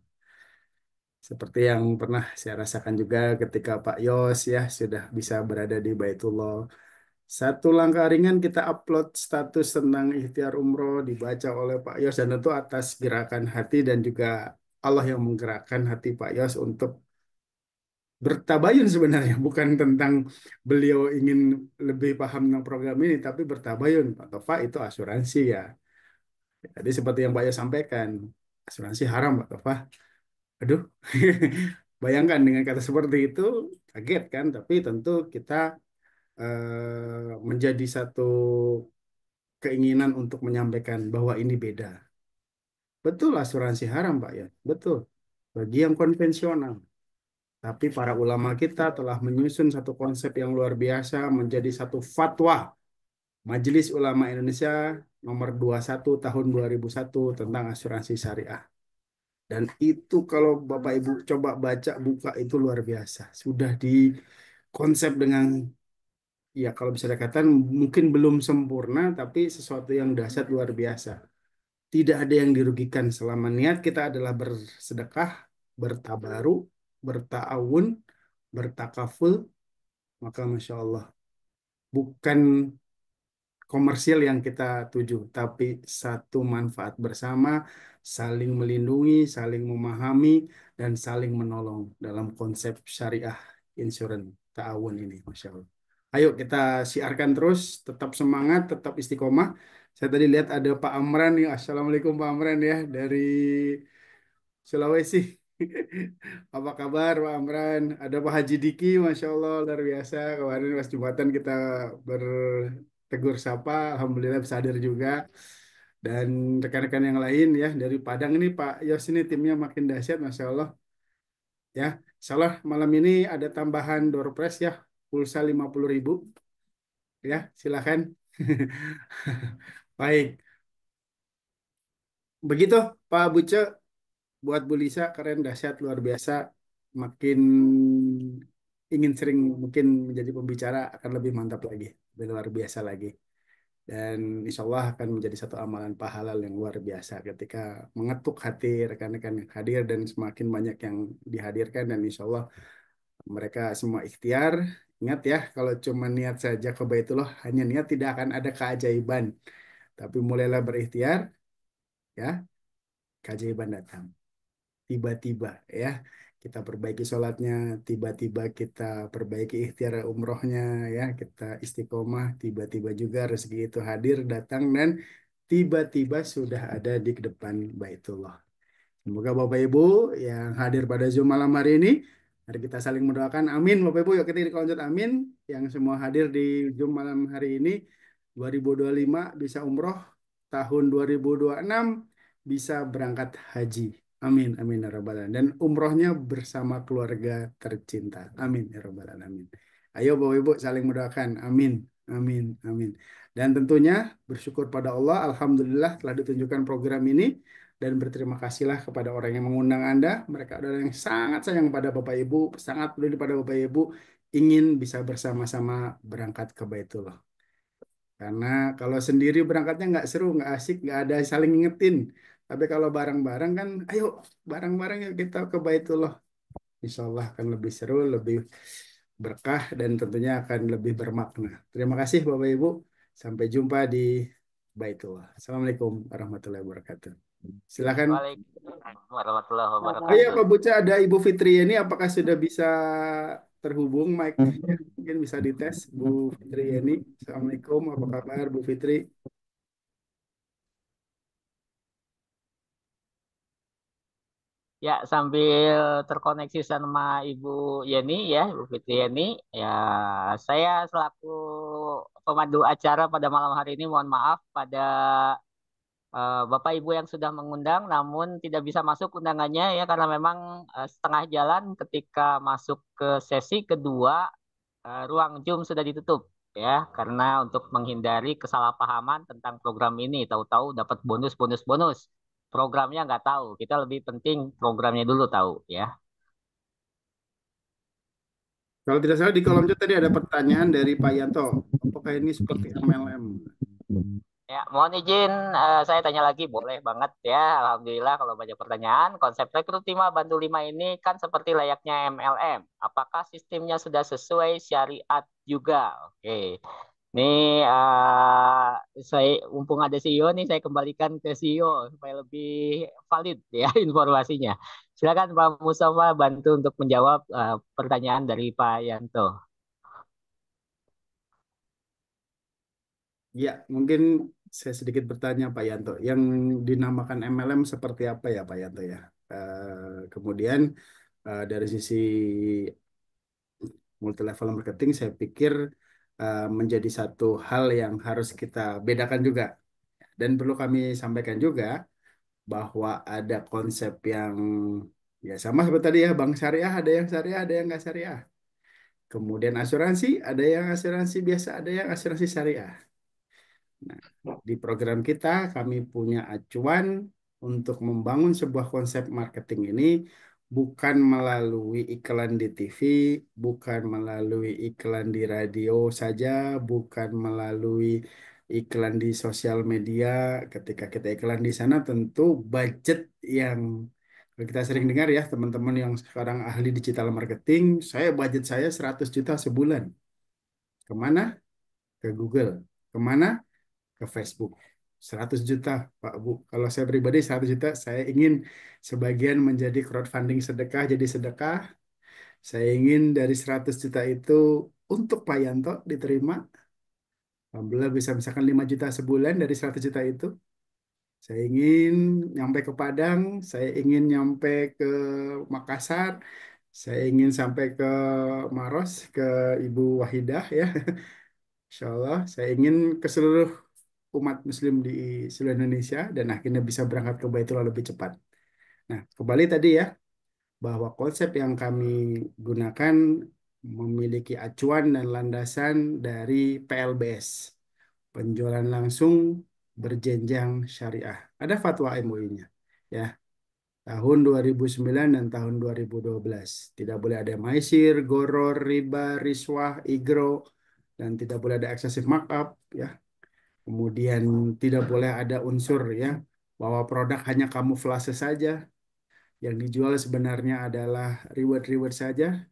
Seperti yang pernah saya rasakan juga ketika Pak Yos ya sudah bisa berada di Baitullah. Satu langkah ringan kita upload status tentang ikhtiar umroh dibaca oleh Pak Yos dan tentu atas gerakan hati dan juga Allah yang menggerakkan hati Pak Yos untuk bertabayun sebenarnya bukan tentang beliau ingin lebih paham tentang program ini tapi bertabayun Pak Tofa itu asuransi ya. Jadi seperti yang Pak Yos sampaikan asuransi haram Pak Tofa. Aduh, bayangkan dengan kata seperti itu, kaget kan? Tapi tentu kita menjadi satu keinginan untuk menyampaikan bahwa ini beda. Betul asuransi haram, Pak ya. Betul. Bagi yang konvensional. Tapi para ulama kita telah menyusun satu konsep yang luar biasa menjadi satu fatwa Majelis Ulama Indonesia nomor 21 tahun 2001 tentang asuransi syariah. Dan itu kalau Bapak Ibu coba baca buka itu luar biasa. Sudah di konsep dengan ya kalau bisa dikatakan mungkin belum sempurna tapi sesuatu yang dahsyat luar biasa. Tidak ada yang dirugikan selama niat kita adalah bersedekah, bertabaruk, berta'awun, bertakaful, maka Masya Allah. Bukan komersil yang kita tuju, tapi satu manfaat bersama, saling melindungi, saling memahami, dan saling menolong dalam konsep syariah insurance ta'awun ini, Masya Allah. Ayo kita siarkan terus, tetap semangat, tetap istiqomah. Saya tadi lihat ada Pak Amran nih, Assalamualaikum Pak Amran ya, dari Sulawesi. Apa kabar Pak Amran? Ada Pak Haji Diki, Masya Allah, luar biasa. Kemarin pas Jumatan kita bertegur sapa, Alhamdulillah bisa hadir juga. Dan rekan-rekan yang lain ya, dari Padang ini Pak Yos ini timnya makin dahsyat, Masya Allah. Ya, Insya Allah malam ini ada tambahan door prize ya, pulsa 50.000. Ya, silakan. Baik, begitu Pak Buce. Buat Bu Lisa keren dahsyat luar biasa makin ingin sering mungkin menjadi pembicara akan lebih mantap lagi lebih luar biasa lagi dan insya Allah akan menjadi satu amalan pahala yang luar biasa ketika mengetuk hati rekan-rekan yang hadir dan semakin banyak yang dihadirkan dan insya Allah mereka semua ikhtiar ingat ya kalau cuma niat saja ke Baitullah hanya niat tidak akan ada keajaiban tapi mulailah berikhtiar ya keajaiban datang tiba-tiba ya kita perbaiki sholatnya, tiba-tiba kita perbaiki ikhtiar umrohnya ya, kita istiqomah, tiba-tiba juga rezeki itu hadir, datang dan tiba-tiba sudah ada di depan Baitullah. Semoga Bapak Ibu yang hadir pada Zoom malam hari ini, mari kita saling mendoakan. Amin Bapak Ibu, yuk kita dikonjut amin. Yang semua hadir di Zoom malam hari ini, 2025 bisa umroh, tahun 2026 bisa berangkat haji. Amin, amin ya rabbal alamin. Dan umrohnya bersama keluarga tercinta. Amin ya rabbal alamin. Ayo Bapak Ibu saling mendoakan. Amin, amin, amin. Dan tentunya bersyukur pada Allah, Alhamdulillah telah ditunjukkan program ini dan berterima kasihlah kepada orang yang mengundang Anda. Mereka adalah yang sangat sayang pada Bapak Ibu, sangat peduli pada Bapak Ibu, ingin bisa bersama-sama berangkat ke Baitullah. Karena kalau sendiri berangkatnya nggak seru, nggak asik, nggak ada saling ngingetin. Tapi kalau bareng-bareng kan, ayo bareng-bareng yuk kita ke Baitullah. Insya Allah akan lebih seru, lebih berkah, dan tentunya akan lebih bermakna. Terima kasih Bapak Ibu. Sampai jumpa di Baitullah. Assalamualaikum warahmatullahi wabarakatuh. Silakan. Waalaikumsalam warahmatullahi Ayo wabarakatuh. Pak Buca, ada Ibu Fitri ini apakah sudah bisa terhubung mic-nya. Mungkin bisa dites Bu Fitri Yeni. Assalamualaikum, apa kabar Bu Fitri? Ya, sambil terkoneksi sama Ibu Yeni ya, Ibu Fitri Yeni, ya saya selaku pemandu acara pada malam hari ini mohon maaf pada Bapak Ibu yang sudah mengundang namun tidak bisa masuk undangannya ya karena memang setengah jalan ketika masuk ke sesi kedua ruang Zoom sudah ditutup ya karena untuk menghindari kesalahpahaman tentang program ini tahu-tahu dapat bonus programnya nggak tahu kita lebih penting programnya dulu tahu ya. Kalau tidak salah di kolom chat tadi ada pertanyaan dari Pak Yanto. Apakah ini seperti MLM? Ya, mohon izin saya tanya lagi, boleh banget ya. Alhamdulillah kalau banyak pertanyaan. Konsep rekrut 5 bantu 5 ini kan seperti layaknya MLM. Apakah sistemnya sudah sesuai syariat juga? Oke. Nih, saya mumpung ada CEO nih, saya kembalikan ke CEO supaya lebih valid ya informasinya. Silakan Pak Mustafa bantu untuk menjawab pertanyaan dari Pak Yanto. Ya, mungkin saya sedikit bertanya Pak Yanto. Yang dinamakan MLM seperti apa ya Pak Yanto ya? Kemudian dari sisi multi level marketing, saya pikir menjadi satu hal yang harus kita bedakan juga. Dan perlu kami sampaikan juga bahwa ada konsep yang ya sama seperti tadi ya, bank syariah, ada yang nggak syariah. Kemudian asuransi, ada yang asuransi biasa, ada yang asuransi syariah. Nah, di program kita kami punya acuan untuk membangun sebuah konsep marketing ini bukan melalui iklan di TV, bukan melalui iklan di radio saja, bukan melalui iklan di sosial media. Ketika kita iklan di sana tentu budget yang kalau kita sering dengar ya teman-teman yang sekarang ahli digital marketing, budget saya 100 juta sebulan. Kemana? Ke Google. Kemana? Ke Facebook. 100 juta, Pak Bu. Kalau saya pribadi 100 juta, saya ingin sebagian menjadi crowdfunding sedekah, jadi sedekah. Saya ingin dari 100 juta itu untuk Pak Yanto diterima. Alhamdulillah bisa misalkan 5 juta sebulan dari 100 juta itu. Saya ingin nyampe ke Padang, saya ingin nyampe ke Makassar, saya ingin sampai ke Maros, ke Ibu Wahidah ya. Insya Allah, saya ingin ke seluruh umat Muslim di seluruh Indonesia dan akhirnya bisa berangkat ke Baitullah lebih cepat. Nah, kembali tadi ya, bahwa konsep yang kami gunakan memiliki acuan dan landasan dari PLBS, penjualan langsung berjenjang syariah. Ada fatwa MUI-nya, ya. Tahun 2009 dan tahun 2012. Tidak boleh ada maisir, goror, riba, riswah, igro, dan tidak boleh ada excessive markup, ya. Kemudian tidak boleh ada unsur ya bahwa produk hanya kamuflase saja. Yang dijual sebenarnya adalah reward-reward saja.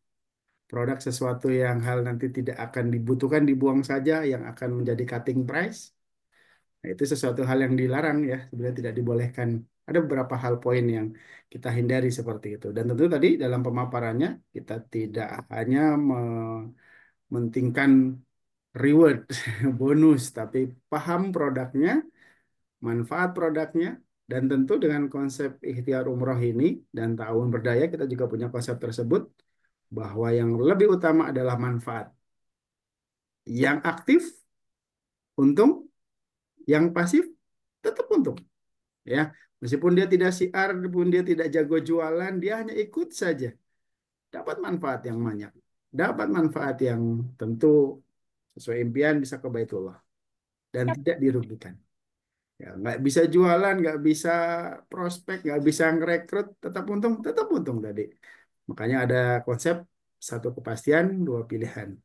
Produk sesuatu yang hal nanti tidak akan dibutuhkan dibuang saja yang akan menjadi cutting price. Nah, itu sesuatu hal yang dilarang ya, sebenarnya tidak dibolehkan. Ada beberapa hal poin yang kita hindari seperti itu. Dan tentu tadi dalam pemaparannya kita tidak hanya mementingkan reward, bonus, tapi paham produknya, manfaat produknya, dan tentu dengan konsep ikhtiar umroh ini dan tahun berdaya kita juga punya konsep tersebut bahwa yang lebih utama adalah manfaat. Yang aktif untung, yang pasif tetap untung. Ya, meskipun dia tidak siar, pun dia tidak jago jualan, dia hanya ikut saja. Dapat manfaat yang banyak. Dapat manfaat yang tentu sesuai impian bisa ke Baitullah dan tidak dirugikan. Ya, nggak bisa jualan, nggak bisa prospek, nggak bisa ngerekrut, tetap untung tadi. Makanya ada konsep satu kepastian, dua pilihan.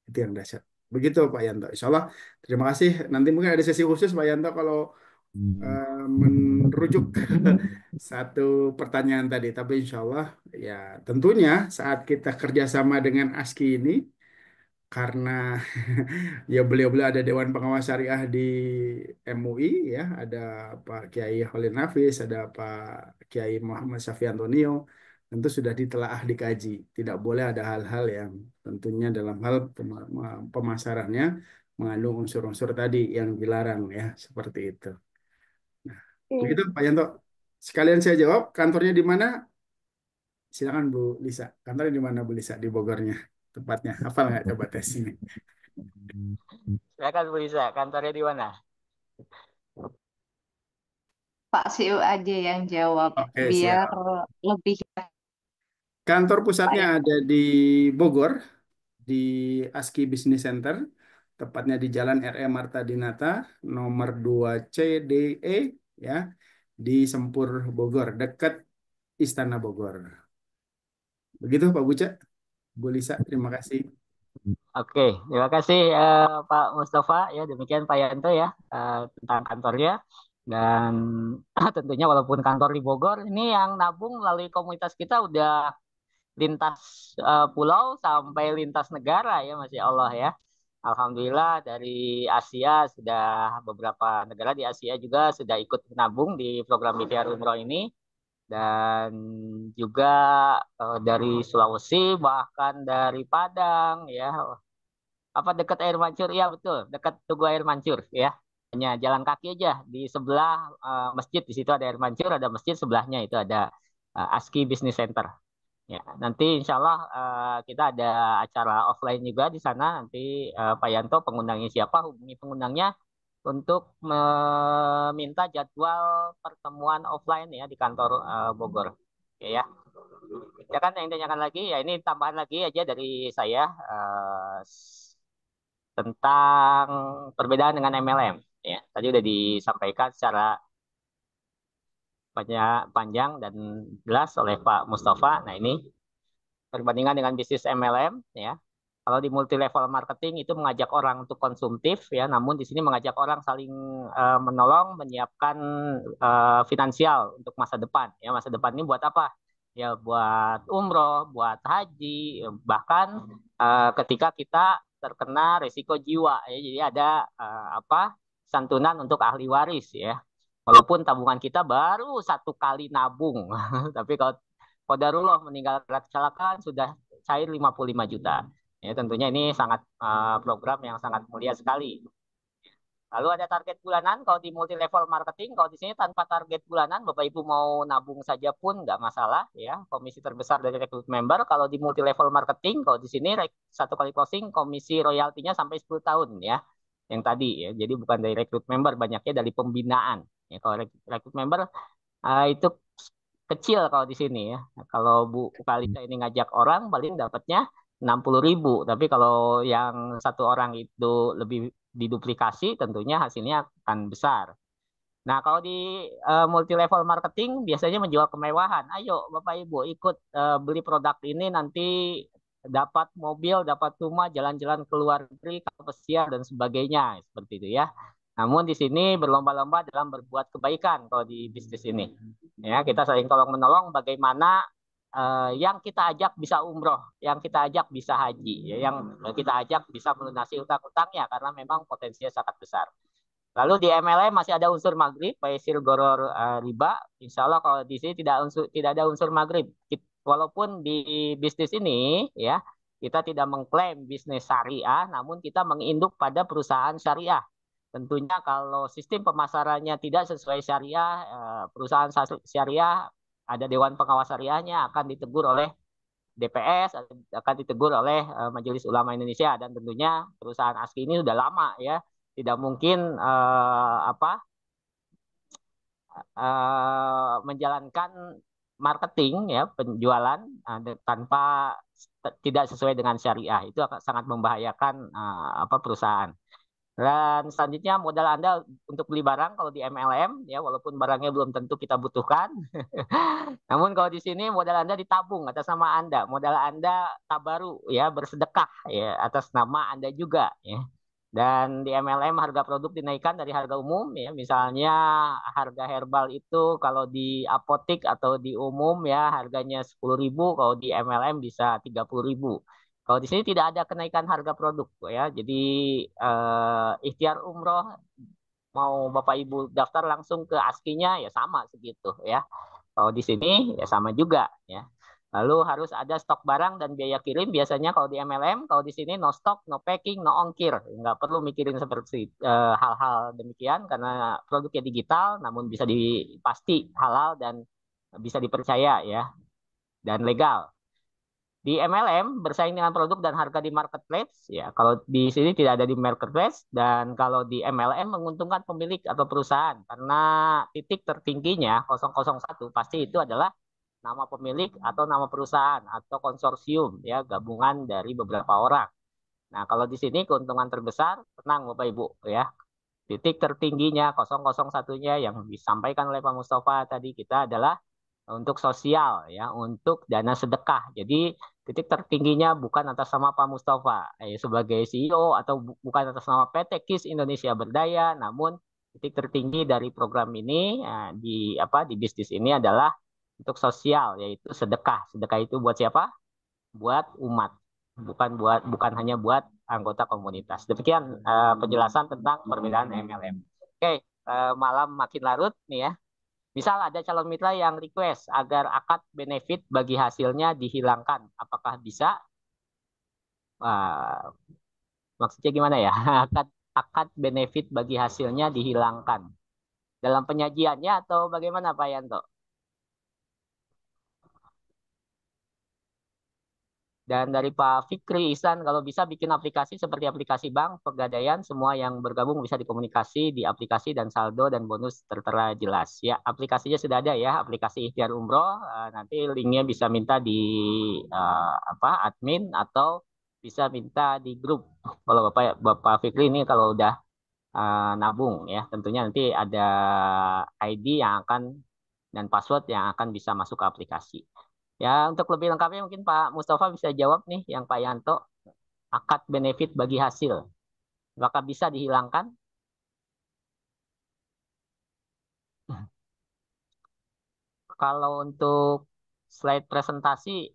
Itu yang dahsyat. Begitu Pak Yanto. Insya Allah, terima kasih. Nanti mungkin ada sesi khusus Pak Yanto kalau merujuk ke satu pertanyaan tadi. Tapi insya Allah, ya tentunya saat kita kerjasama dengan ASKI ini, karena ya beliau-beliau ada Dewan Pengawas Syariah di MUI ya, ada Pak Kiai Khalil Nafis, ada Pak Kiai Muhammad Syafi Antonio, tentu sudah ditelaah dikaji. Tidak boleh ada hal-hal yang tentunya dalam hal pemasarannya mengandung unsur-unsur tadi yang dilarang ya, seperti itu. Nah, begitu Pak Yanto. Sekalian saya jawab, kantornya di mana? Silakan Bu Lisa. Kantornya di mana Bu Lisa? Di Bogornya tepatnya. Hafal nggak coba tes ini? Silakan Bu Lisa, kantornya di mana? Pak CEO aja yang jawab Oke, biar siap. lebih Kantor Pak pusatnya ya. ada di Bogor, di ASKI Business Center, tepatnya di Jalan RE Marta Dinata, nomor 2 CDE, ya, di Sempur, Bogor, dekat Istana Bogor. Begitu Pak Buca, Bu Lisa, terima kasih. Oke, terima kasih Pak Mustafa. Ya, demikian Pak Yanto ya tentang kantornya. Dan tentunya walaupun kantor di Bogor, ini yang nabung melalui komunitas kita udah lintas pulau sampai lintas negara ya, Masya Allah ya. Alhamdulillah dari Asia sudah beberapa negara di Asia juga sudah ikut menabung di program BTR Umroh ini. Dan juga dari Sulawesi, bahkan dari Padang ya, apa dekat air mancur, ya betul, dekat Tugu Air Mancur ya, hanya jalan kaki aja di sebelah masjid. Di situ ada air mancur, ada masjid, sebelahnya itu ada ASKI Business Center ya. Nanti insya Allah kita ada acara offline juga di sana. Nanti Pak Yanto pengundangnya siapa, hubungi pengundangnya untuk meminta jadwal pertemuan offline ya di kantor Bogor. Oke ya. Ya kan yang ditanyakan lagi ya, ini tambahan lagi aja dari saya tentang perbedaan dengan MLM ya. Tadi udah disampaikan secara panjang dan jelas oleh Pak Mustafa. Nah, ini perbandingan dengan bisnis MLM ya. Kalau di multi level marketing itu mengajak orang untuk konsumtif ya, namun di sini mengajak orang saling menolong, menyiapkan finansial untuk masa depan. Ya, masa depan ini buat apa? Ya buat umroh, buat haji, bahkan ketika kita terkena risiko jiwa ya. Jadi ada apa? Santunan untuk ahli waris ya. Walaupun tabungan kita baru 1 kali nabung, tapi kalau qadarullah meninggal karena kecelakaan sudah cair 55 juta. Ya, tentunya ini sangat program yang sangat mulia sekali. Lalu ada target bulanan kalau di multi level marketing. Kalau di sini tanpa target bulanan, Bapak Ibu mau nabung saja pun nggak masalah ya. Komisi terbesar dari rekrut member. Kalau di multi level marketing, kalau di sini 1 kali closing komisi royaltinya sampai 10 tahun ya. Yang tadi ya. Jadi bukan dari rekrut member, banyaknya dari pembinaan. Ya, kalau rekrut member itu kecil kalau di sini ya. Kalau Bu Kalista ini ngajak orang paling dapatnya 60.000. Tapi kalau yang satu orang itu lebih diduplikasi, tentunya hasilnya akan besar. Nah, kalau di multi level marketing biasanya menjual kemewahan. Ayo Bapak Ibu ikut beli produk ini, nanti dapat mobil, dapat rumah, jalan-jalan ke luar negeri, kapal pesiar dan sebagainya, seperti itu ya. Namun di sini berlomba-lomba dalam berbuat kebaikan kalau di bisnis ini. Ya, kita saling tolong menolong bagaimana yang kita ajak bisa umroh, yang kita ajak bisa haji, ya, yang kita ajak bisa melunasi utang-utangnya karena memang potensinya sangat besar. Lalu di MLM masih ada unsur maghrib, Faisal Goror riba. Insya Allah kalau di sini tidak ada unsur maghrib. Walaupun di bisnis ini ya kita tidak mengklaim bisnis syariah, namun kita menginduk pada perusahaan syariah. Tentunya kalau sistem pemasarannya tidak sesuai syariah, perusahaan syariah ada Dewan Pengawas Syariahnya akan ditegur oleh DPS, akan ditegur oleh Majelis Ulama Indonesia, dan tentunya perusahaan ASKI ini sudah lama ya, tidak mungkin menjalankan marketing ya, penjualan tanpa tidak sesuai dengan syariah. Itu akan sangat membahayakan perusahaan. Dan selanjutnya modal Anda untuk beli barang kalau di MLM ya, walaupun barangnya belum tentu kita butuhkan. Namun kalau di sini modal Anda ditabung atas nama Anda, modal Anda tabaru ya, bersedekah ya atas nama Anda juga ya. Dan di MLM harga produk dinaikkan dari harga umum ya, misalnya harga herbal itu kalau di apotik atau di umum ya harganya 10.000, kalau di MLM bisa 30.000. Kalau di sini tidak ada kenaikan harga produk ya. Jadi ikhtiar umroh mau Bapak Ibu daftar langsung ke ASKI-nya ya sama segitu ya. Kalau di sini ya sama juga ya. Lalu harus ada stok barang dan biaya kirim. Biasanya kalau di MLM, kalau di sini no stock, no packing, no ongkir. Nggak perlu mikirin seperti hal-hal demikian karena produknya digital, namun bisa dipasti halal dan bisa dipercaya ya dan legal. Di MLM bersaing dengan produk dan harga di marketplace ya. Kalau di sini tidak ada di marketplace dan kalau di MLM menguntungkan pemilik atau perusahaan karena titik tertingginya 001 pasti itu adalah nama pemilik atau nama perusahaan atau konsorsium ya gabungan dari beberapa orang. Nah, kalau di sini keuntungan terbesar tenang Bapak Ibu ya. Titik tertingginya 001-nya yang disampaikan oleh Pak Mustafa tadi kita adalah untuk sosial ya, untuk dana sedekah. Jadi titik tertingginya bukan atas nama Pak Mustafa sebagai CEO atau bukan atas nama PT KIS Indonesia Berdaya, namun titik tertinggi dari program ini di bisnis ini adalah untuk sosial yaitu sedekah. Sedekah itu buat siapa? Buat umat, bukan hanya buat anggota komunitas. Demikian penjelasan tentang perbedaan MLM. Oke, malam makin larut nih ya. Misal ada calon mitra yang request agar akad benefit bagi hasilnya dihilangkan. Apakah bisa? Wah, maksudnya gimana ya? Akad benefit bagi hasilnya dihilangkan. Dalam penyajiannya atau bagaimana Pak Yanto? Dan dari Pak Fikri Ihsan, kalau bisa bikin aplikasi seperti aplikasi bank, pegadaian, semua yang bergabung bisa dikomunikasi di aplikasi dan saldo dan bonus tertera jelas. Ya, aplikasinya sudah ada ya, aplikasi Ikhtiar Umroh. Nanti linknya bisa minta di admin atau bisa minta di grup. Kalau Bapak Fikri ini kalau udah nabung ya, tentunya nanti ada ID yang akan dan password yang akan bisa masuk ke aplikasi. Ya, untuk lebih lengkapnya mungkin Pak Mustafa bisa jawab nih yang Pak Yanto, akad benefit bagi hasil. Apakah bisa dihilangkan? Kalau untuk slide presentasi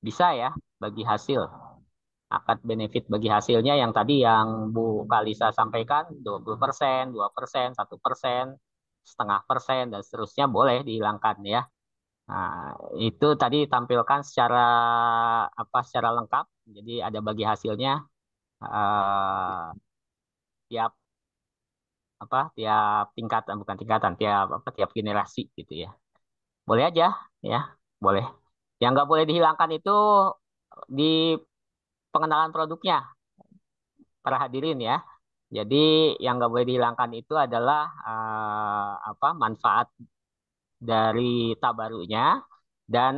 bisa ya bagi hasil. Akad benefit bagi hasilnya yang tadi yang Bu Kalisa sampaikan 20%, 2%, 1%, setengah persen dan seterusnya boleh dihilangkan ya. Nah, itu tadi tampilkan secara lengkap. Jadi ada bagi hasilnya tiap tiap tingkatan bukan tingkatan tiap generasi gitu ya. Boleh aja ya, boleh. Yang nggak boleh dihilangkan itu di pengenalan produknya para hadirin ya. Jadi yang nggak boleh dihilangkan itu adalah manfaat dari tabarunya dan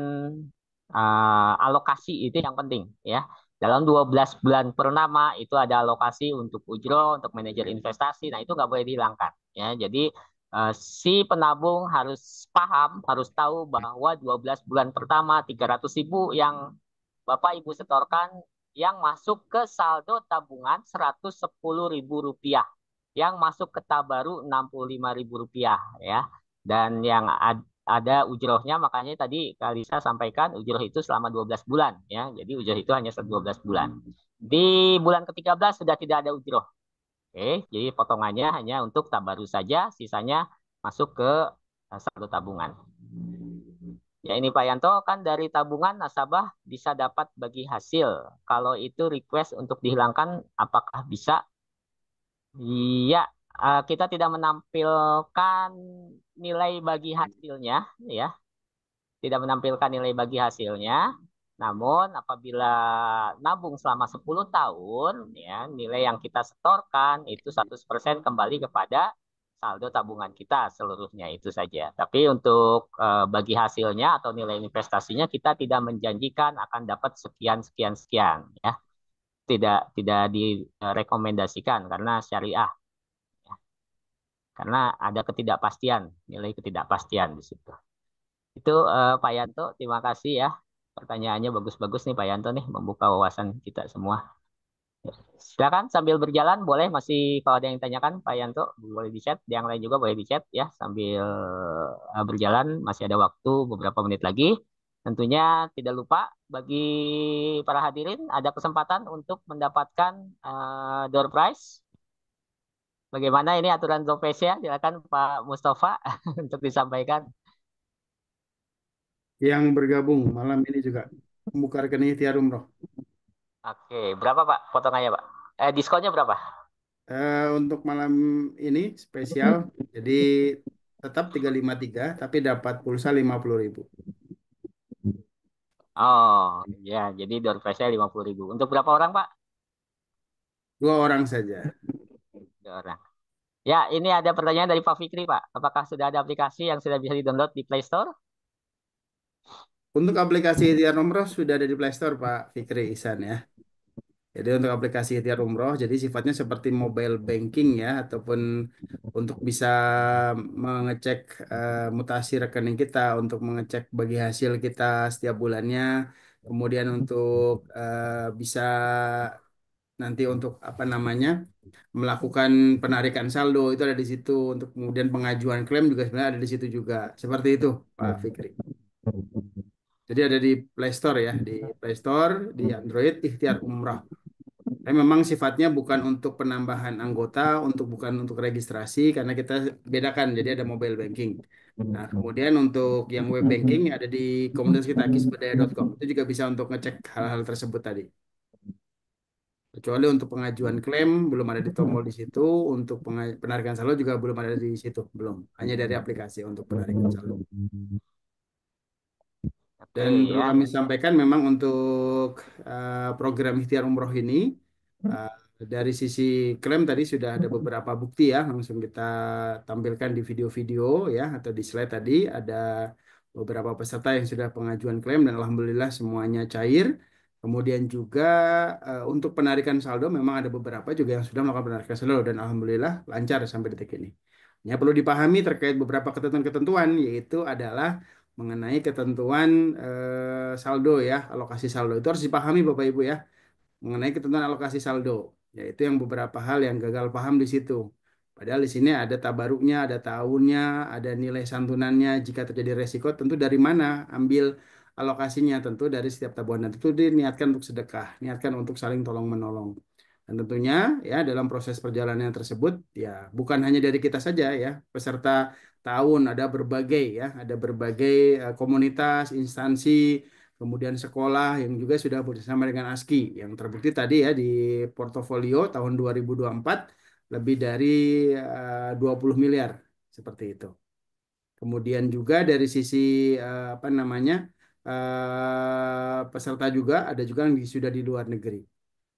alokasi itu yang penting ya. Dalam 12 bulan purnama itu ada alokasi untuk ujro, untuk manajer investasi. Nah, itu nggak boleh dihilangkan ya. Jadi si penabung harus paham, harus tahu bahwa 12 bulan pertama 300.000 yang Bapak Ibu setorkan yang masuk ke saldo tabungan Rp110.000, yang masuk ke tabaru Rp65.000 ya. Dan yang ada ujrohnya, makanya tadi Kalisa sampaikan ujroh itu selama 12 bulan ya. Jadi ujroh itu hanya 12 bulan. Di bulan ke-13 sudah tidak ada ujroh. Oke, jadi potongannya hanya untuk tabaru saja, sisanya masuk ke saldo tabungan. Ya ini Pak Yanto kan dari tabungan nasabah bisa dapat bagi hasil. Kalau itu request untuk dihilangkan apakah bisa? Iya, kita tidak menampilkan nilai bagi hasilnya ya. Tidak menampilkan nilai bagi hasilnya. Namun apabila nabung selama 10 tahun ya, nilai yang kita setorkan itu 100% kembali kepada saldo tabungan kita seluruhnya itu saja. Tapi untuk bagi hasilnya atau nilai investasinya kita tidak menjanjikan akan dapat sekian sekian sekian ya. Tidak direkomendasikan karena syariah. Ya. Karena ada ketidakpastian, nilai ketidakpastian di situ. Itu Pak Yanto, terima kasih ya. Pertanyaannya bagus-bagus nih Pak Yanto nih, membuka wawasan kita semua. Silakan sambil berjalan boleh masih kalau ada yang tanyakan Pak Yanto boleh di chat, yang lain juga boleh di chat ya sambil berjalan masih ada waktu beberapa menit lagi. Tentunya tidak lupa bagi para hadirin ada kesempatan untuk mendapatkan door prize. Bagaimana ini aturan Zopesia? Silakan Pak Mustafa untuk disampaikan. yang bergabung malam ini juga membuka rekening ikhtiar umroh. Oke, berapa Pak potongannya Pak? Diskonnya berapa? Untuk malam ini spesial, jadi tetap 353 tapi dapat pulsa 50.000. Oh, ya, jadi door prize-nya 50.000. Untuk berapa orang Pak? 2 orang saja. 2 orang. Ya, ini ada pertanyaan dari Pak Fikri Pak. Apakah sudah ada aplikasi yang sudah bisa di-download di Play Store? Untuk aplikasi ikhtiar umroh sudah ada di Play Store Pak Fikri Ihsan ya. Jadi untuk aplikasi ikhtiar umroh, jadi sifatnya seperti mobile banking ya, ataupun untuk bisa mengecek mutasi rekening kita, untuk mengecek bagi hasil kita setiap bulannya, kemudian untuk bisa nanti untuk apa namanya melakukan penarikan saldo itu ada di situ, untuk kemudian pengajuan klaim juga sebenarnya ada di situ juga, seperti itu Pak Fikri. Jadi ada di Play Store ya, di Play Store di Android ikhtiar umroh. Tapi memang sifatnya bukan untuk penambahan anggota, bukan untuk registrasi, karena kita bedakan. Jadi ada mobile banking. Nah, kemudian untuk yang web banking ada di komunitas kita kisberdaya.com. Itu juga bisa untuk ngecek hal-hal tersebut tadi. Kecuali untuk pengajuan klaim belum ada di tombol di situ, untuk penarikan saldo juga belum ada di situ, belum. Hanya dari aplikasi untuk penarikan saldo. Dan Oke perlu ya. kami sampaikan memang untuk program ikhtiar umroh ini uh, dari sisi klaim tadi sudah ada beberapa bukti ya, langsung kita tampilkan di video-video ya, atau di slide tadi ada beberapa peserta yang sudah pengajuan klaim dan alhamdulillah semuanya cair. Kemudian juga untuk penarikan saldo memang ada beberapa juga yang sudah melakukan penarikan saldo dan alhamdulillah lancar sampai detik ini. Ya, perlu dipahami terkait beberapa ketentuan-ketentuan, yaitu adalah mengenai ketentuan saldo ya, alokasi saldo itu harus dipahami Bapak Ibu ya, mengenai ketentuan alokasi saldo, yaitu yang beberapa hal yang gagal paham di situ. Padahal di sini ada tabaruknya, ada tahunnya, ada nilai santunannya, jika terjadi resiko tentu dari mana ambil alokasinya, tentu dari setiap tabungan, dan tentu diniatkan untuk sedekah, niatkan untuk saling tolong menolong. Dan tentunya ya dalam proses perjalanan tersebut ya bukan hanya dari kita saja ya, peserta tahun ada berbagai ya, ada berbagai komunitas, instansi, kemudian sekolah yang juga sudah bersama dengan ASKI yang terbukti tadi ya di portofolio tahun 2024 lebih dari 20 miliar seperti itu. Kemudian juga dari sisi apa namanya peserta juga ada juga yang sudah di luar negeri.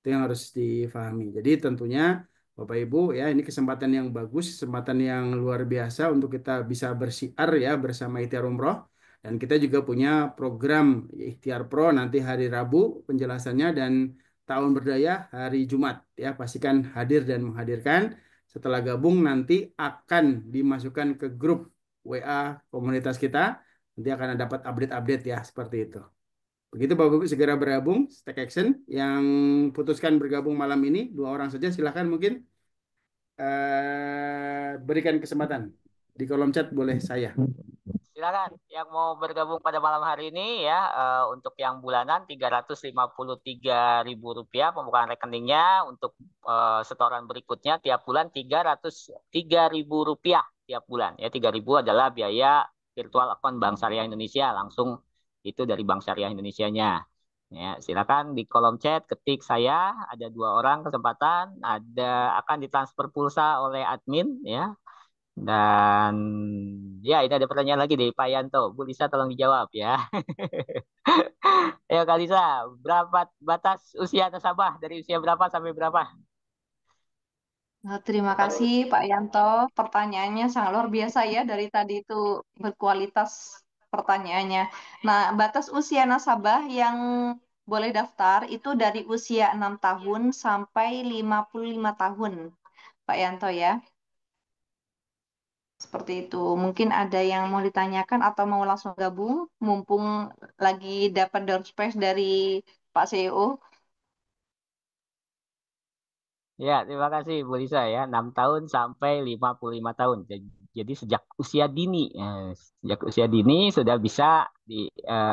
Itu yang harus difahami. Jadi tentunya Bapak Ibu ya ini kesempatan yang bagus, kesempatan yang luar biasa untuk kita bisa bersiar ya bersama Ikhtiar Umroh. Dan kita juga punya program Ikhtiar Pro nanti hari Rabu penjelasannya, dan Tahun Berdaya hari Jumat ya. Pastikan hadir dan menghadirkan. Setelah gabung nanti akan dimasukkan ke grup WA komunitas kita. Nanti akan dapat update-update ya seperti itu. Begitu Bapak Ibu segera bergabung, take action. Yang putuskan bergabung malam ini 2 orang saja, silahkan mungkin berikan kesempatan. Di kolom chat boleh saya. Silakan yang mau bergabung pada malam hari ini ya, untuk yang bulanan Rp353.000 pembukaan rekeningnya, untuk setoran berikutnya tiap bulan Rp303.000 tiap bulan ya. 3.000 adalah biaya virtual account Bank Syariah Indonesia, langsung itu dari Bank Syariah Indonesianya. Ya, silakan di kolom chat ketik saya, ada 2 orang kesempatan, ada akan ditransfer pulsa oleh admin ya. Dan ya ini ada pertanyaan lagi dari Pak Yanto. Bu Lisa tolong dijawab ya. Ayo Kak Lisa, berapa batas usia nasabah? Dari usia berapa sampai berapa? Terima kasih Pak Yanto. Pertanyaannya sangat luar biasa ya, dari tadi itu berkualitas pertanyaannya. Nah, batas usia nasabah yang boleh daftar itu dari usia 6 tahun sampai 55 tahun, Pak Yanto ya. Seperti itu. Mungkin ada yang mau ditanyakan atau mau langsung gabung, mumpung lagi dapat door space dari Pak CEO. Ya, terima kasih Bu Lisa ya. 6 tahun sampai 55 tahun. Jadi sejak usia dini, sejak usia dini sudah bisa di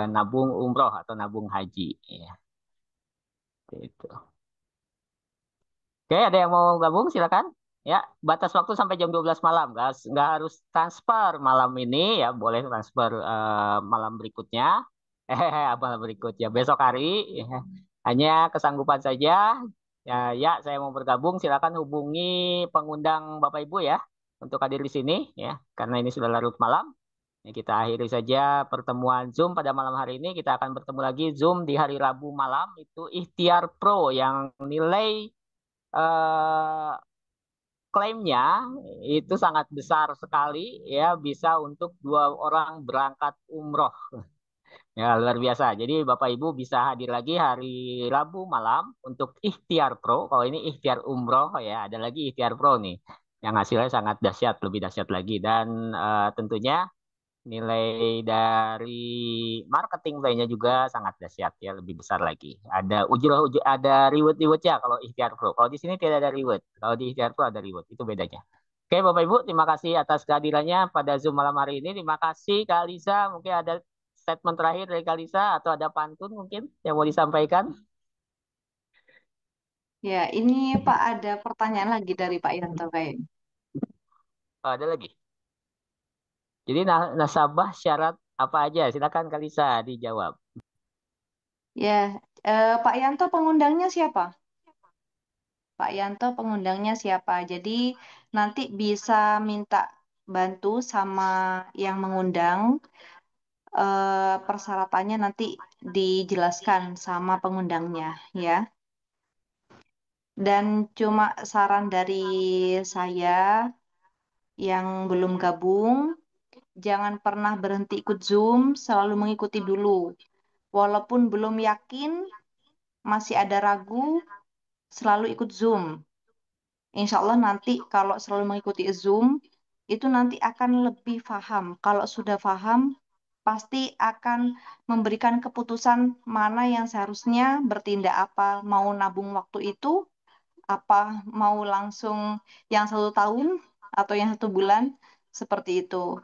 nabung umroh atau nabung haji. Ya, itu. Oke, ada yang mau gabung? Silakan. Ya, batas waktu sampai jam 12 malam. Nggak harus transfer malam ini ya, boleh transfer malam berikutnya. Malam berikutnya besok hari. Ya. Hanya kesanggupan saja. Ya, ya, saya mau bergabung. Silakan hubungi pengundang Bapak Ibu ya untuk hadir di sini ya, karena ini sudah larut malam. Ya, kita akhiri saja pertemuan Zoom pada malam hari ini. Kita akan bertemu lagi Zoom di hari Rabu malam. Itu Ikhtiar Pro yang nilai eh, klaimnya itu sangat besar sekali ya, bisa untuk 2 orang berangkat umroh ya, luar biasa. Jadi Bapak Ibu bisa hadir lagi hari Rabu malam untuk Ikhtiar Pro. Kalau ini Ikhtiar Umroh ya, ada lagi Ikhtiar Pro nih yang hasilnya sangat dahsyat, lebih dahsyat lagi. Dan tentunya nilai dari marketing plan-nya juga sangat dahsyat ya, lebih besar lagi. Ada ada reward-rewardnya kalau Ikhtiar Pro. Kalau di sini tidak ada reward. Kalau di Ikhtiar Pro ada reward. Itu bedanya. Oke Bapak Ibu, terima kasih atas kehadirannya pada Zoom malam hari ini. Terima kasih Kak Alisa. Mungkin ada statement terakhir dari Kak Alisa atau ada pantun mungkin yang mau disampaikan? Ya, ini Pak ada pertanyaan lagi dari Pak Yanto kayaknya. Ada lagi. Jadi nasabah syarat apa aja? Silakan Kak Alisa dijawab. Ya, Pak Yanto pengundangnya siapa? Pak Yanto pengundangnya siapa? Jadi nanti bisa minta bantu sama yang mengundang. Persyaratannya nanti dijelaskan sama pengundangnya ya. Dan cuma saran dari saya yang belum gabung, jangan pernah berhenti ikut Zoom, selalu mengikuti dulu. Walaupun belum yakin, masih ada ragu, selalu ikut Zoom. Insya Allah nanti kalau selalu mengikuti Zoom, itu nanti akan lebih paham. Kalau sudah paham, pasti akan memberikan keputusan mana yang seharusnya bertindak apa. Mau nabung waktu itu, apa mau langsung yang 1 tahun atau yang 1 bulan, seperti itu.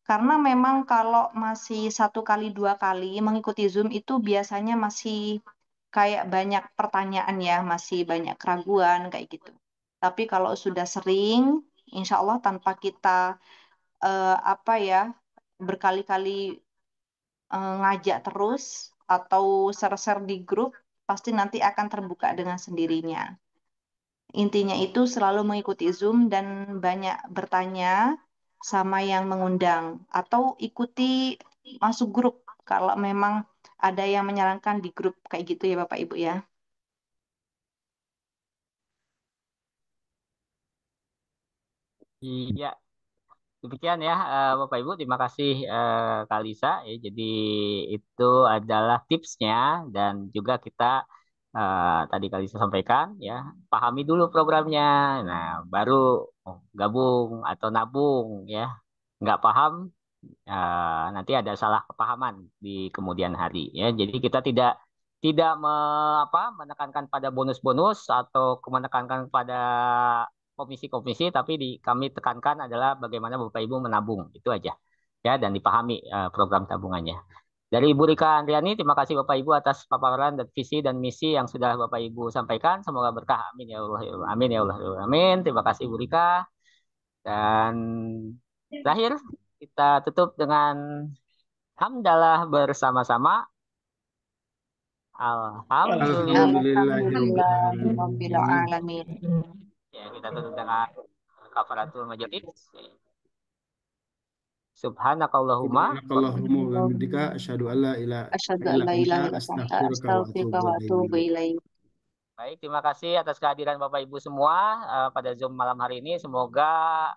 Karena memang kalau masih 1 kali 2 kali mengikuti Zoom itu biasanya masih kayak banyak pertanyaan ya, masih banyak keraguan kayak gitu. Tapi kalau sudah sering, insya Allah tanpa kita apa ya berkali-kali ngajak terus atau share-share di grup, pasti nanti akan terbuka dengan sendirinya. Intinya itu selalu mengikuti Zoom dan banyak bertanya sama yang mengundang atau ikuti masuk grup kalau memang ada yang menyarankan di grup kayak gitu ya Bapak Ibu ya. Iya, demikian ya Bapak Ibu, terima kasih Kak Lisa ya. Jadi itu adalah tipsnya dan juga kita tadi Kak Lisa sampaikan ya, pahami dulu programnya. Nah, baru gabung atau nabung ya. Nggak paham nanti ada salah kepahaman di kemudian hari ya. Jadi kita tidak tidak menekankan pada bonus-bonus atau menekankan pada komisi-komisi, tapi kami tekankan adalah bagaimana Bapak Ibu menabung, itu aja ya, dan dipahami program tabungannya. Dari Ibu Rika Andriani, terima kasih Bapak Ibu atas paparan dan visi dan misi yang sudah Bapak Ibu sampaikan. Semoga berkah. Amin ya Allah. Amin ya Allah. Amin. Terima kasih Ibu Rika. Dan terakhir kita tutup dengan hamdalah bersama-sama. Alhamdulillahirabbil Alhamdulillahirobbilalamin. alamin. Ya, kita tutup dengan kafaratul majelis. Subhanakallahumma Subhanakallahumma wa bihamdika asyhadu an la ilaha Asyhadu an illa la ilaha anta illa anta astaghfiruka wa astaghfiruka atubu wa ilaik. atubu ilaik. Baik, terima kasih atas kehadiran Bapak Ibu semua pada Zoom malam hari ini. Semoga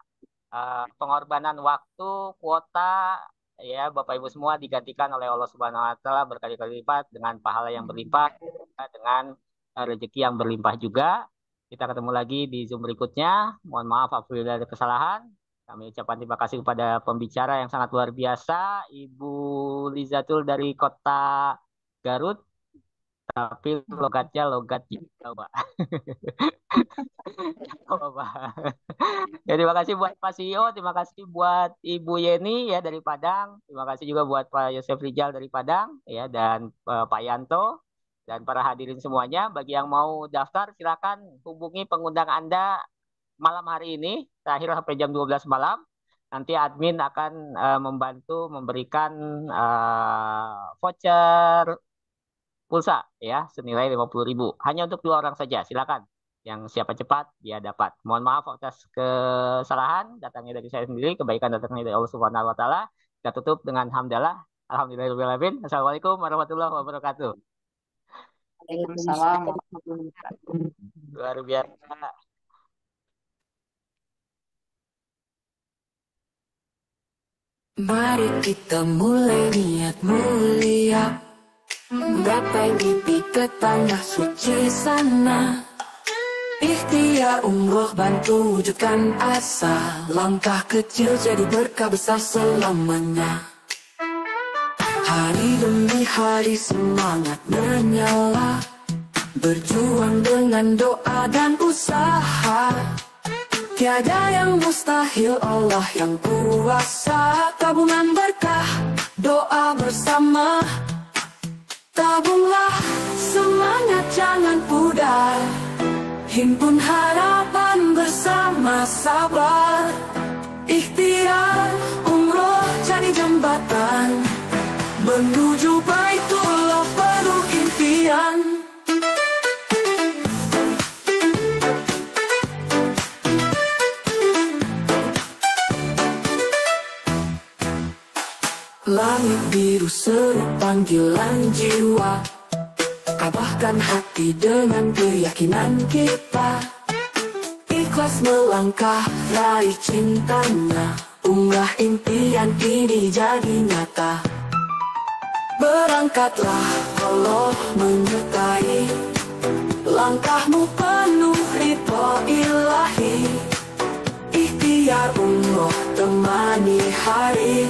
pengorbanan waktu, kuota ya Bapak Ibu semua digantikan oleh Allah Subhanahu wa taala berkali-kali lipat dengan pahala yang berlimpah, dengan rezeki yang berlimpah juga. Kita ketemu lagi di Zoom berikutnya. Mohon maaf apabila ada kesalahan. Kami ucapkan terima kasih kepada pembicara yang sangat luar biasa, Ibu Lizatul dari kota Garut, tapi logatnya logat Jawa. Ya, terima kasih buat Pak CEO, terima kasih buat Ibu Yeni ya dari Padang, terima kasih juga buat Pak Yosef Rijal dari Padang ya, dan Pak Yanto dan para hadirin semuanya. Bagi yang mau daftar silakan hubungi pengundang Anda malam hari ini, terakhir sampai jam 12 malam, nanti admin akan membantu memberikan voucher pulsa ya senilai 50.000. Hanya untuk 2 orang saja, silakan. Yang siapa cepat dia dapat. Mohon maaf atas kesalahan, datangnya dari saya sendiri, kebaikan datangnya dari Allah Subhanahu wa taala. Kita tutup dengan hamdalah. Alhamdulillahirabbil alamin. Assalamualaikum warahmatullahi wabarakatuh. Waalaikumsalam warahmatullahi wabarakatuh. Luar biasa. Mari kita mulai niat mulia, gapai mimpi ke tanah suci sana. Ikhtiar umroh bantu wujudkan asa, langkah kecil jadi berkah besar selamanya. Hari demi hari semangat menyala, berjuang dengan doa dan usaha. Tiada yang mustahil, Allah yang kuasa. Tabungan berkah, doa bersama. Tabunglah semangat, jangan pudar. Himpun harapan bersama, sabar. Ikhtiar umroh jadi jembatan menuju Baitullah penuh impian. Langit biru seru panggilan jiwa, kabahkan hati dengan keyakinan kita. Ikhlas melangkah raih cintanya, umrah impian ini jadi nyata. Berangkatlah Allah menyertai, langkahmu penuh ridho ilahi. Ikhtiar umroh temani hari,